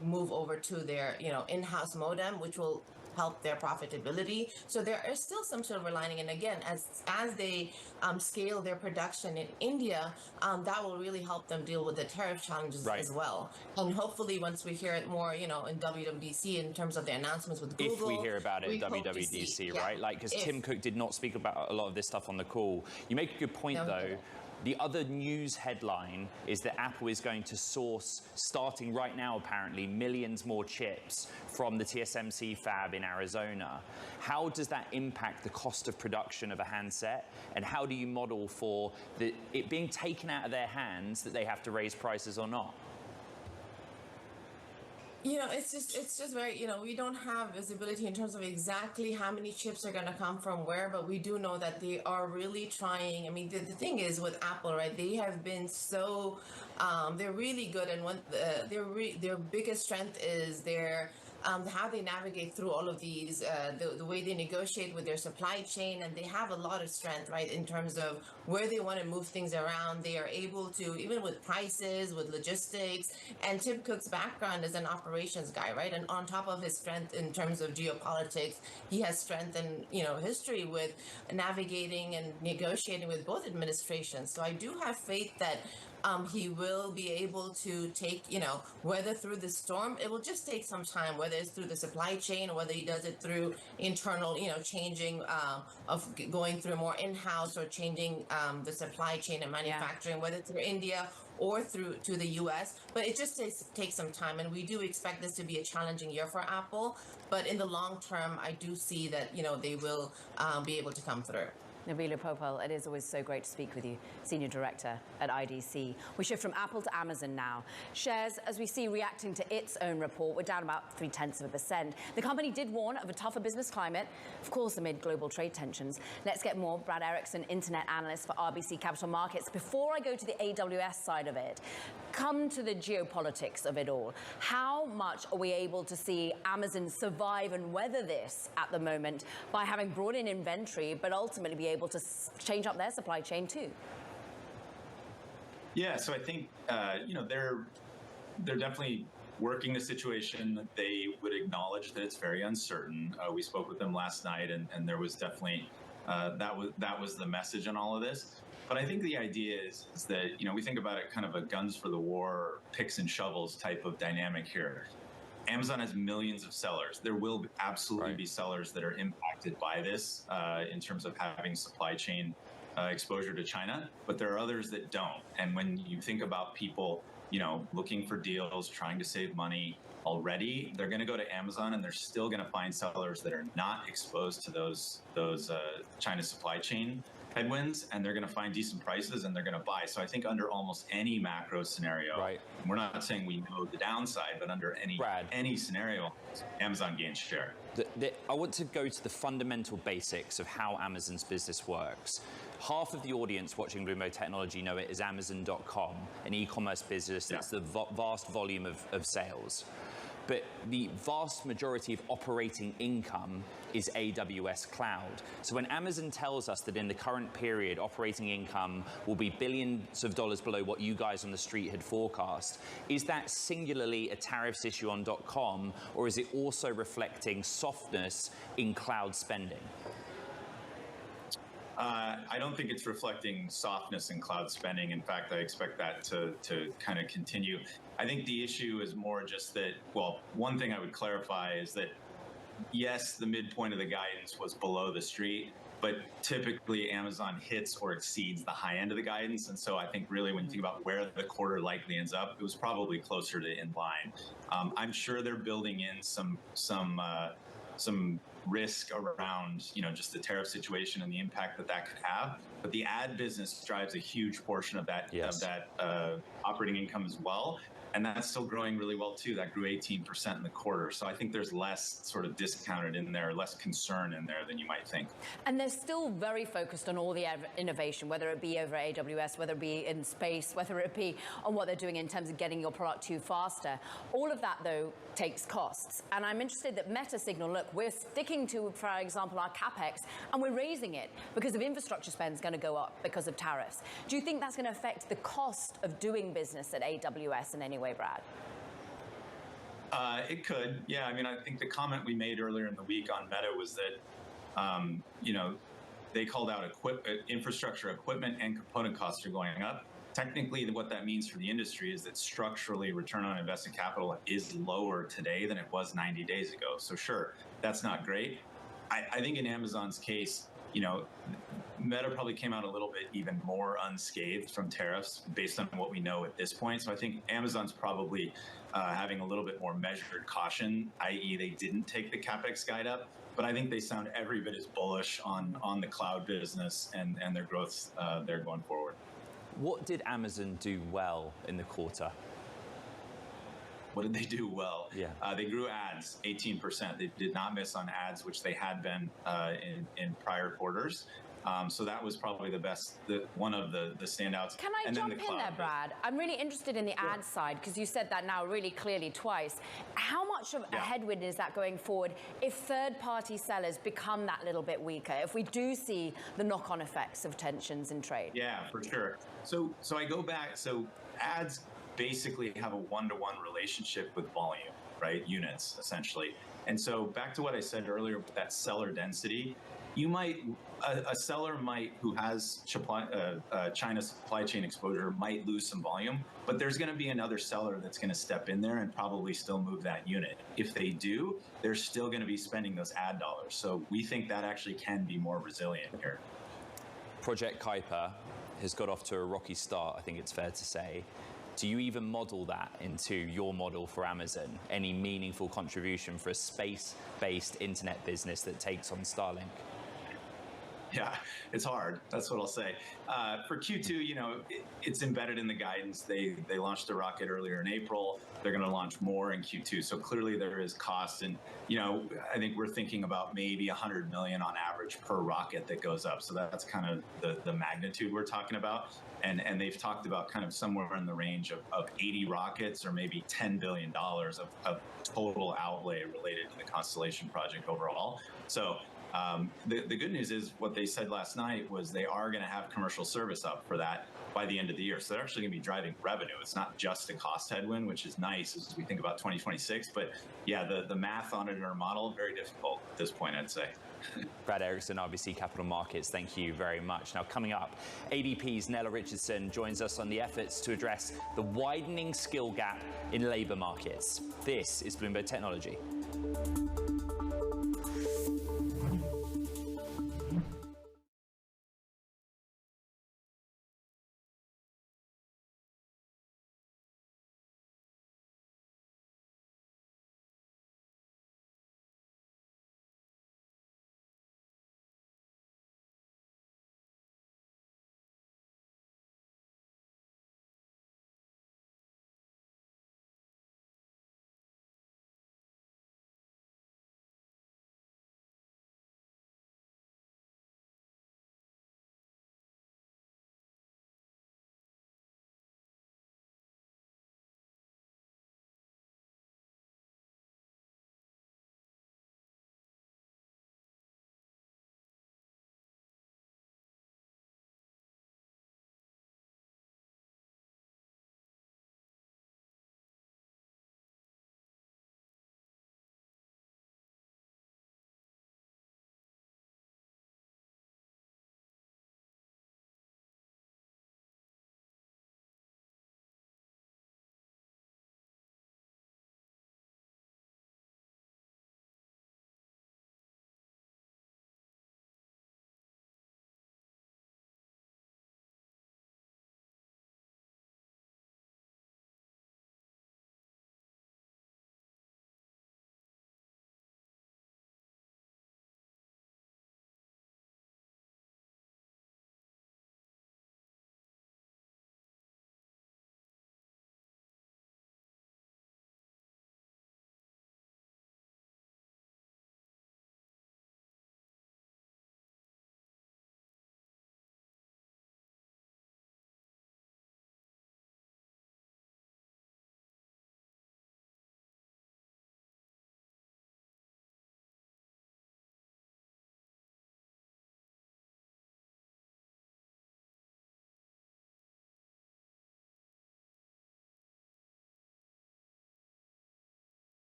move over to their in-house modem, which will help their profitability. So there is still some silver lining. And again, as they scale their production in India, that will really help them deal with the tariff challenges as well. And hopefully once we hear it more, in WWDC in terms of the announcements with Google. If we hear about it at WWDC, right? Like, because Tim Cook did not speak about a lot of this stuff on the call. You make a good point, though. The other news headline is that Apple is going to source, starting right now apparently, millions more chips from the TSMC fab in Arizona. How does that impact the cost of production of a handset? And how do you model for it being taken out of their hands that they have to raise prices or not? It's just very, we don't have visibility in terms of exactly how many chips are going to come from where, but we do know that they are really trying. I mean, the thing is with Apple, right? They have been so, they're really good, and their biggest strength is how they navigate through all of these, the way they negotiate with their supply chain, and they have a lot of strength, right, in terms of where they want to move things around. They are able to, even with prices, with logistics, and Tim Cook's background as an operations guy, right, and on top of his strength in terms of geopolitics, he has strength and, history with navigating and negotiating with both administrations. So I do have faith that he will be able to take, weather through the storm. It will just take some time, whether it's through the supply chain or whether he does it through internal, changing of going through more in-house or changing the supply chain and manufacturing, whether it's through India or through to the U.S. But it just takes some time, and we do expect this to be a challenging year for Apple. But in the long term, I do see that, they will be able to come through. Nabila Popal, it is always so great to speak with you, Senior Director at IDC. We shift from Apple to Amazon now. Shares, as we see, reacting to its own report, we're down about 0.3%. The company did warn of a tougher business climate, of course, amid global trade tensions. Let's get more. Brad Erickson, Internet Analyst for RBC Capital Markets. Before I go to the AWS side of it, come to the geopolitics of it all. How much are we able to see Amazon survive and weather this at the moment by having brought in inventory, but ultimately be able to change up their supply chain too? Yeah, so I think they're definitely working the situation. They would acknowledge that it's very uncertain. We spoke with them last night, and there was definitely that was the message in all of this. But I think the idea is that we think about it kind of a guns for the war, picks and shovels type of dynamic here. Amazon has millions of sellers. There will absolutely be sellers that are impacted by this in terms of having supply chain exposure to China, but there are others that don't. And when you think about people, looking for deals, trying to save money already, they're going to go to Amazon, and they're still going to find sellers that are not exposed to those China supply chain headwinds, and they're going to find decent prices, and they're going to buy. So I think under almost any macro scenario, we're not saying we know the downside, but under any scenario, Amazon gains share. I want to go to the fundamental basics of how Amazon's business works. Half of the audience watching Bloomberg Technology know it as Amazon.com, an e-commerce business that's the vast volume of sales. But the vast majority of operating income is AWS Cloud. So when Amazon tells us that in the current period, operating income will be billions of dollars below what you guys on the street had forecast, is that singularly a tariffs issue on .com, or is it also reflecting softness in cloud spending? I don't think it's reflecting softness in cloud spending. In fact, I expect that to kind of continue. I think the issue is more just that, well, one thing I would clarify is that, yes, the midpoint of the guidance was below the street, but typically Amazon hits or exceeds the high end of the guidance. And so I think really when you think about where the quarter likely ends up, it was probably closer to in line. I'm sure they're building in some risk around, just the tariff situation and the impact that could have. But the ad business drives a huge portion of that operating income as well. And that's still growing really well too. That grew 18% in the quarter. So I think there's less sort of discounted in there, less concern in there than you might think. And they're still very focused on all the innovation, whether it be over AWS, whether it be in space, whether it be on what they're doing in terms of getting your product to you faster. All of that, though, takes costs. And I'm interested that Meta signal, look, we're sticking to, for example, our CapEx, and we're raising it because of infrastructure spend is going to go up because of tariffs. Do you think that's going to affect the cost of doing business at AWS in any way, Brad? It could, yeah. I mean, I think the comment we made earlier in the week on Meta was that, they called out infrastructure equipment and component costs are going up. Technically, what that means for the industry is that structurally return on invested capital is lower today than it was 90 days ago. So sure, that's not great. I think in Amazon's case, Meta probably came out a little bit even more unscathed from tariffs based on what we know at this point. So I think Amazon's probably having a little bit more measured caution, i.e. they didn't take the CapEx guide up, but I think they sound every bit as bullish on the cloud business and their growth there going forward. What did Amazon do well in the quarter? What did they do well? Yeah. They grew ads 18%. They did not miss on ads, which they had been in prior quarters. So that was probably the best, one of the standouts. Can I jump in there, Brad? I'm really interested in the ad side because you said that now really clearly twice. How much of a headwind is that going forward if third-party sellers become that little bit weaker, if we do see the knock-on effects of tensions in trade? Yeah, for sure. So I go back. So ads basically have a one-to-one relationship with volume, right? Units, essentially. And so back to what I said earlier with that seller density, a seller who has China supply chain exposure might lose some volume, but there's going to be another seller that's going to step in there and probably still move that unit. If they do, they're still going to be spending those ad dollars. So we think that actually can be more resilient here. Project Kuiper has got off to a rocky start, I think it's fair to say. Do you even model that into your model for Amazon? Any meaningful contribution for a space-based internet business that takes on Starlink? Yeah, it's hard. That's what I'll say. For Q2, it's embedded in the guidance. They launched the rocket earlier in April. They're going to launch more in Q2. So clearly there is cost. And, I think we're thinking about maybe $100 million on average per rocket that goes up. So that's kind of the magnitude we're talking about. And they've talked about kind of somewhere in the range of 80 rockets or maybe $10 billion of total outlay related to the Constellation project overall. So the good news is what they said last night was they are going to have commercial service up for that by the end of the year. So they're actually going to be driving revenue. It's not just a cost headwind, which is nice as we think about 2026. But yeah, the math on it in our model, very difficult at this point, I'd say. Brad Erickson, RBC Capital Markets, thank you very much. Now, coming up, ADP's Nella Richardson joins us on the efforts to address the widening skill gap in labor markets. This is Bloomberg Technology.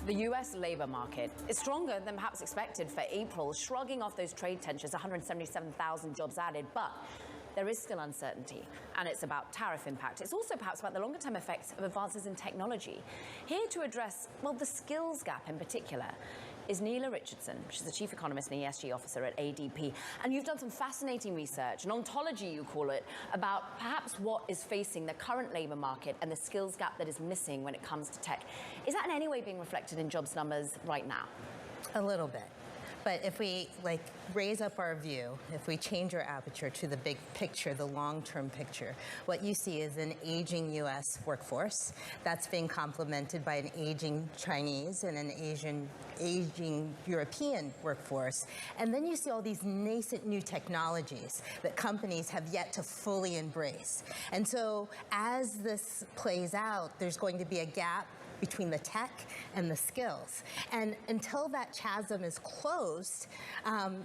The U.S. labor market is stronger than perhaps expected for April, shrugging off those trade tensions, 177,000 jobs added, but there is still uncertainty, and it's about tariff impact. It's also perhaps about the longer-term effects of advances in technology. Here to address, well, the skills gap in particular is Neela Richardson. She's the Chief Economist and ESG Officer at ADP. And you've done some fascinating research, an ontology you call it, about perhaps what is facing the current labor market and the skills gap that is missing when it comes to tech. Is that in any way being reflected in jobs numbers right now? A little bit. But if we raise up our view, if we change our aperture to the big picture, the long-term picture, what you see is an aging U.S. workforce that's being complemented by an aging Chinese and an aging European workforce. And then you see all these nascent new technologies that companies have yet to fully embrace. And so as this plays out, there's going to be a gap between the tech and the skills. And until that chasm is closed,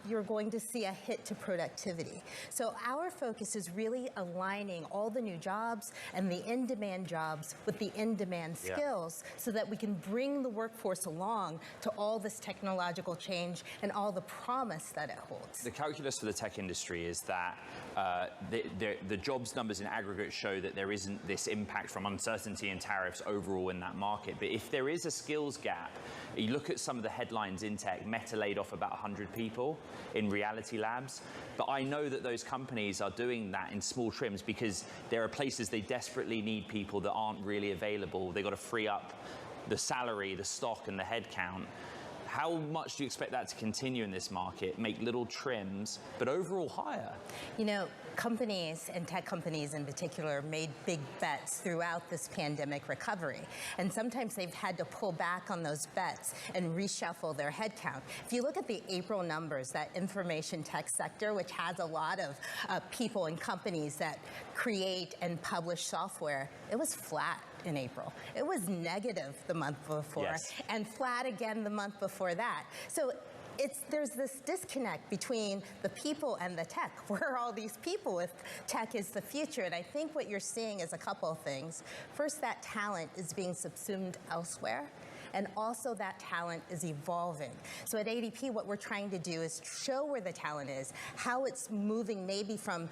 you're going to see a hit to productivity. So our focus is really aligning all the new jobs and the in-demand jobs with the in-demand skills so that we can bring the workforce along to all this technological change and all the promise that it holds. The calculus for the tech industry is that the jobs numbers in aggregate show that there isn't this impact from uncertainty and tariffs overall in that market. But if there is a skills gap, you look at some of the headlines in tech, Meta laid off about 100 people in Reality Labs. But I know that those companies are doing that in small trims because there are places they desperately need people that aren't really available. They've got to free up the salary, the stock, and the headcount. How much do you expect that to continue in this market? Make little trims, but overall higher? You know, companies, and tech companies in particular, made big bets throughout this pandemic recovery. And sometimes they've had to pull back on those bets and reshuffle their headcount. If you look at the April numbers, that information tech sector, which has a lot of people and companies that create and publish software, it was flat in April. It was negative the month before, and flat again the month before that. So there's this disconnect between the people and the tech. Where are all these people if tech is the future? And I think what you're seeing is a couple of things. First, that talent is being subsumed elsewhere. And also that talent is evolving. So at ADP, what we're trying to do is show where the talent is, how it's moving maybe from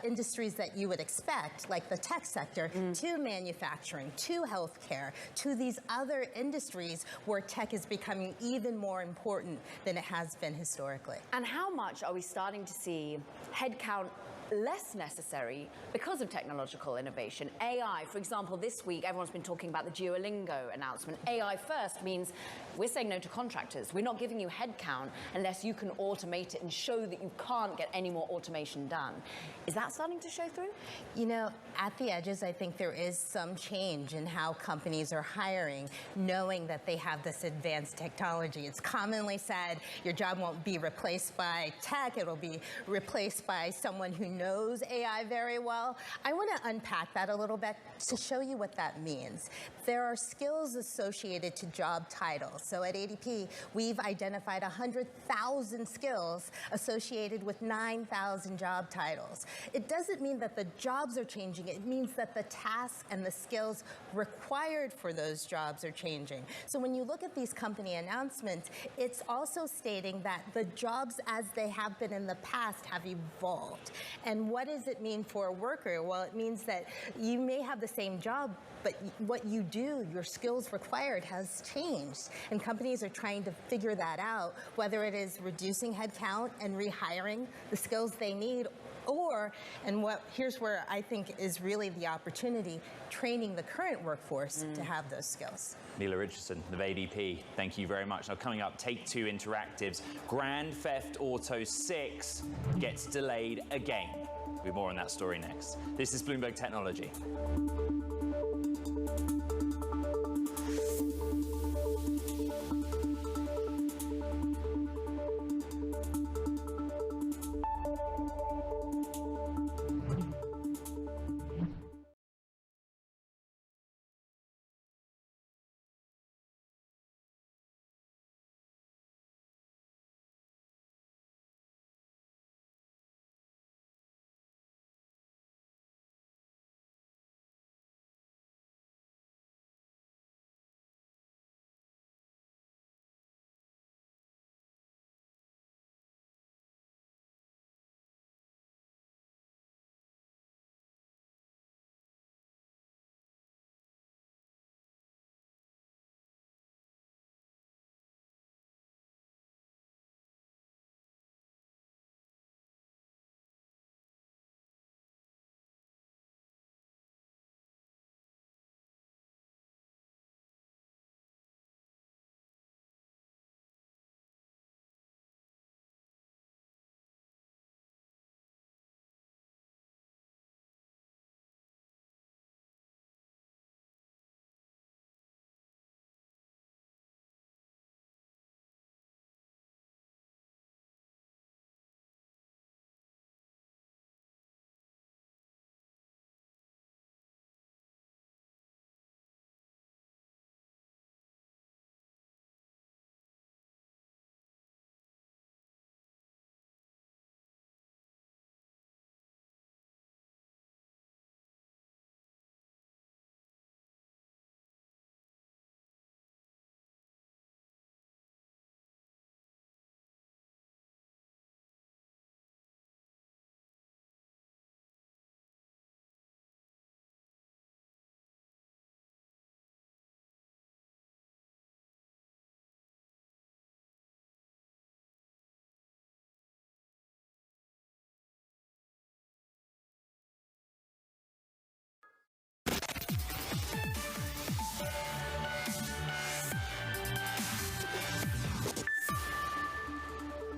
industries that you would expect, like the tech sector, to manufacturing, to healthcare, to these other industries where tech is becoming even more important than it has been historically. And how much are we starting to see headcount less necessary because of technological innovation? AI, for example, this week everyone's been talking about the Duolingo announcement. AI first means we're saying no to contractors. We're not giving you headcount unless you can automate it and show that you can't get any more automation done. Is that starting to show through? You know, at the edges, I think there is some change in how companies are hiring, knowing that they have this advanced technology. It's commonly said your job won't be replaced by tech, it'll be replaced by someone who knows AI very well. I want to unpack that a little bit to show you what that means. There are skills associated to job titles. So at ADP, we've identified 100,000 skills associated with 9,000 job titles. It doesn't mean that the jobs are changing. It means that the tasks and the skills required for those jobs are changing. So when you look at these company announcements, it's also stating that the jobs as they have been in the past have evolved. And what does it mean for a worker? Well, it means that you may have the same job, but what you do, your skills required, has changed. And companies are trying to figure that out, whether it is reducing headcount and rehiring the skills they need, or, and here's where I think is really the opportunity, training the current workforce to have those skills. Neela Richardson of ADP, thank you very much. Now coming up, Take-Two Interactive's Grand Theft Auto 6 gets delayed again. We'll be more on that story next. This is Bloomberg Technology.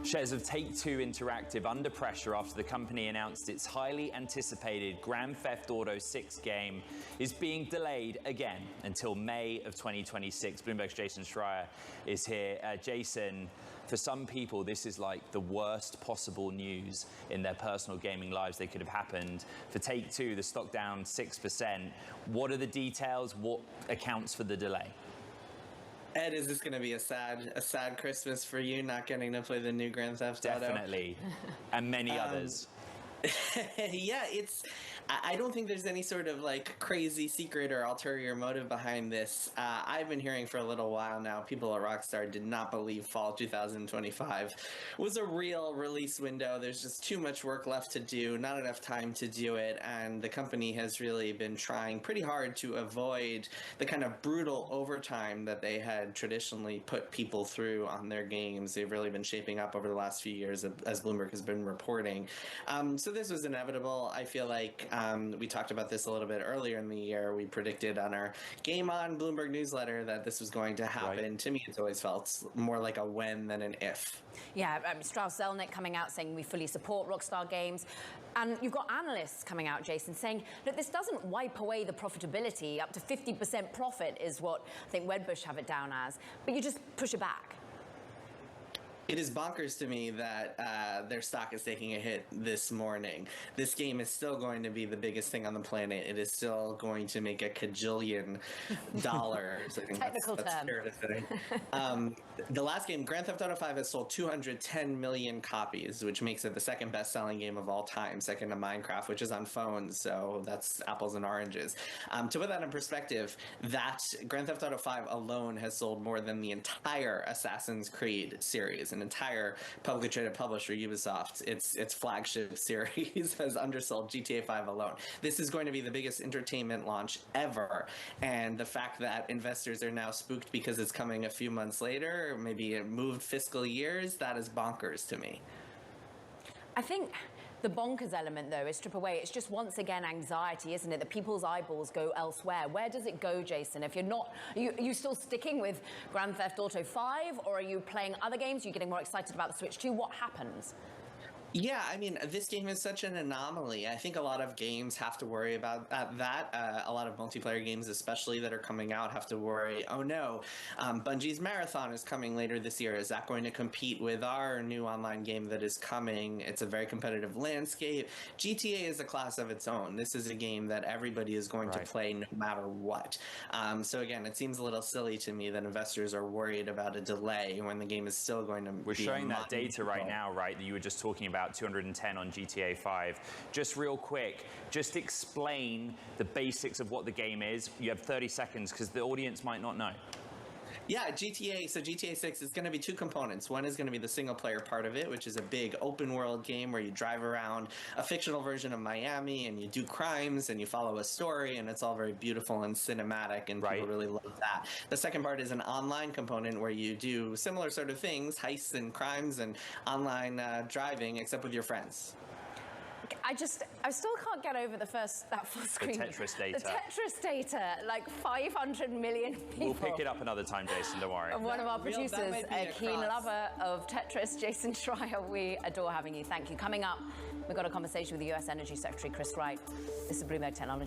Shares of Take-Two Interactive under pressure after the company announced its highly anticipated Grand Theft Auto 6 game is being delayed again until May of 2026. Bloomberg's Jason Schreier is here. Jason, for some people, this is like the worst possible news in their personal gaming lives that could have happened. For Take-Two, the stock down 6%. What are the details? What accounts for the delay? Ed, is this going to be a sad Christmas for you, not getting to play the new Grand Theft Auto? Definitely, and many others. Yeah, I don't think there's any sort of like crazy secret or ulterior motive behind this. I've been hearing for a little while now, people at Rockstar did not believe fall 2025 was a real release window. There's just too much work left to do, not enough time to do it, and the company has really been trying pretty hard to avoid the kind of brutal overtime that they had traditionally put people through on their games. They've really been shaping up over the last few years, as Bloomberg has been reporting. So this was inevitable. I feel like we talked about this a little bit earlier in the year. We predicted on our Game On Bloomberg newsletter that this was going to happen. Right. To me, it's always felt more like a when than an if. Yeah, Strauss Zelnick coming out saying we fully support Rockstar Games. And you've got analysts coming out, Jason, saying that this doesn't wipe away the profitability. Up to 50% profit is what I think Wedbush have it down as. But you just push it back. It is bonkers to me that their stock is taking a hit this morning. This game is still going to be the biggest thing on the planet. It is still going to make a cajillion dollars. I think Technical that's term. fair to say. The last game, Grand Theft Auto 5, has sold 210 million copies, which makes it the second best-selling game of all time, second to Minecraft, which is on phones, so that's apples and oranges. To put that in perspective, that Grand Theft Auto 5 alone has sold more than the entire Assassin's Creed series. An entire publicly traded publisher, Ubisoft, its flagship series has undersold GTA 5 alone. This is going to be the biggest entertainment launch ever, and the fact that investors are now spooked because it's coming a few months later, maybe it moved fiscal years, that is bonkers to me. I think the bonkers element, though, is strip away. It's just once again anxiety, isn't it? That people's eyeballs go elsewhere. Where does it go, Jason? If you're not, are you still sticking with Grand Theft Auto 5, or are you playing other games? Are you getting more excited about the Switch 2? What happens? Yeah, I mean, this game is such an anomaly. I think a lot of games have to worry about that. A lot of multiplayer games, especially that are coming out, have to worry, oh no, Bungie's Marathon is coming later this year. Is that going to compete with our new online game that is coming? It's a very competitive landscape. GTA is a class of its own. This is a game that everybody is going to play no matter what. So again, it seems a little silly to me that investors are worried about a delay when the game is still going to be... We're showing that data right now, right, that you were just talking about. 210 on GTA 5. Just real quick, just explain the basics of what the game is. You have 30 seconds because the audience might not know. Yeah, GTA 6 is going to be two components. One is going to be the single-player part of it, which is a big open-world game where you drive around a fictional version of Miami and you do crimes and you follow a story, and it's all very beautiful and cinematic, and people really love that. The second part is an online component where you do similar sort of things, heists and crimes and online driving, except with your friends. I still can't get over that full screen. The Tetris data. The Tetris data, like 500 million people. We'll pick it up another time, Jason, don't worry. One of our producers, a keen lover of Tetris, Jason Schreier, we adore having you. Thank you. Coming up, we've got a conversation with the US Energy Secretary, Chris Wright. This is Bloomberg Technology.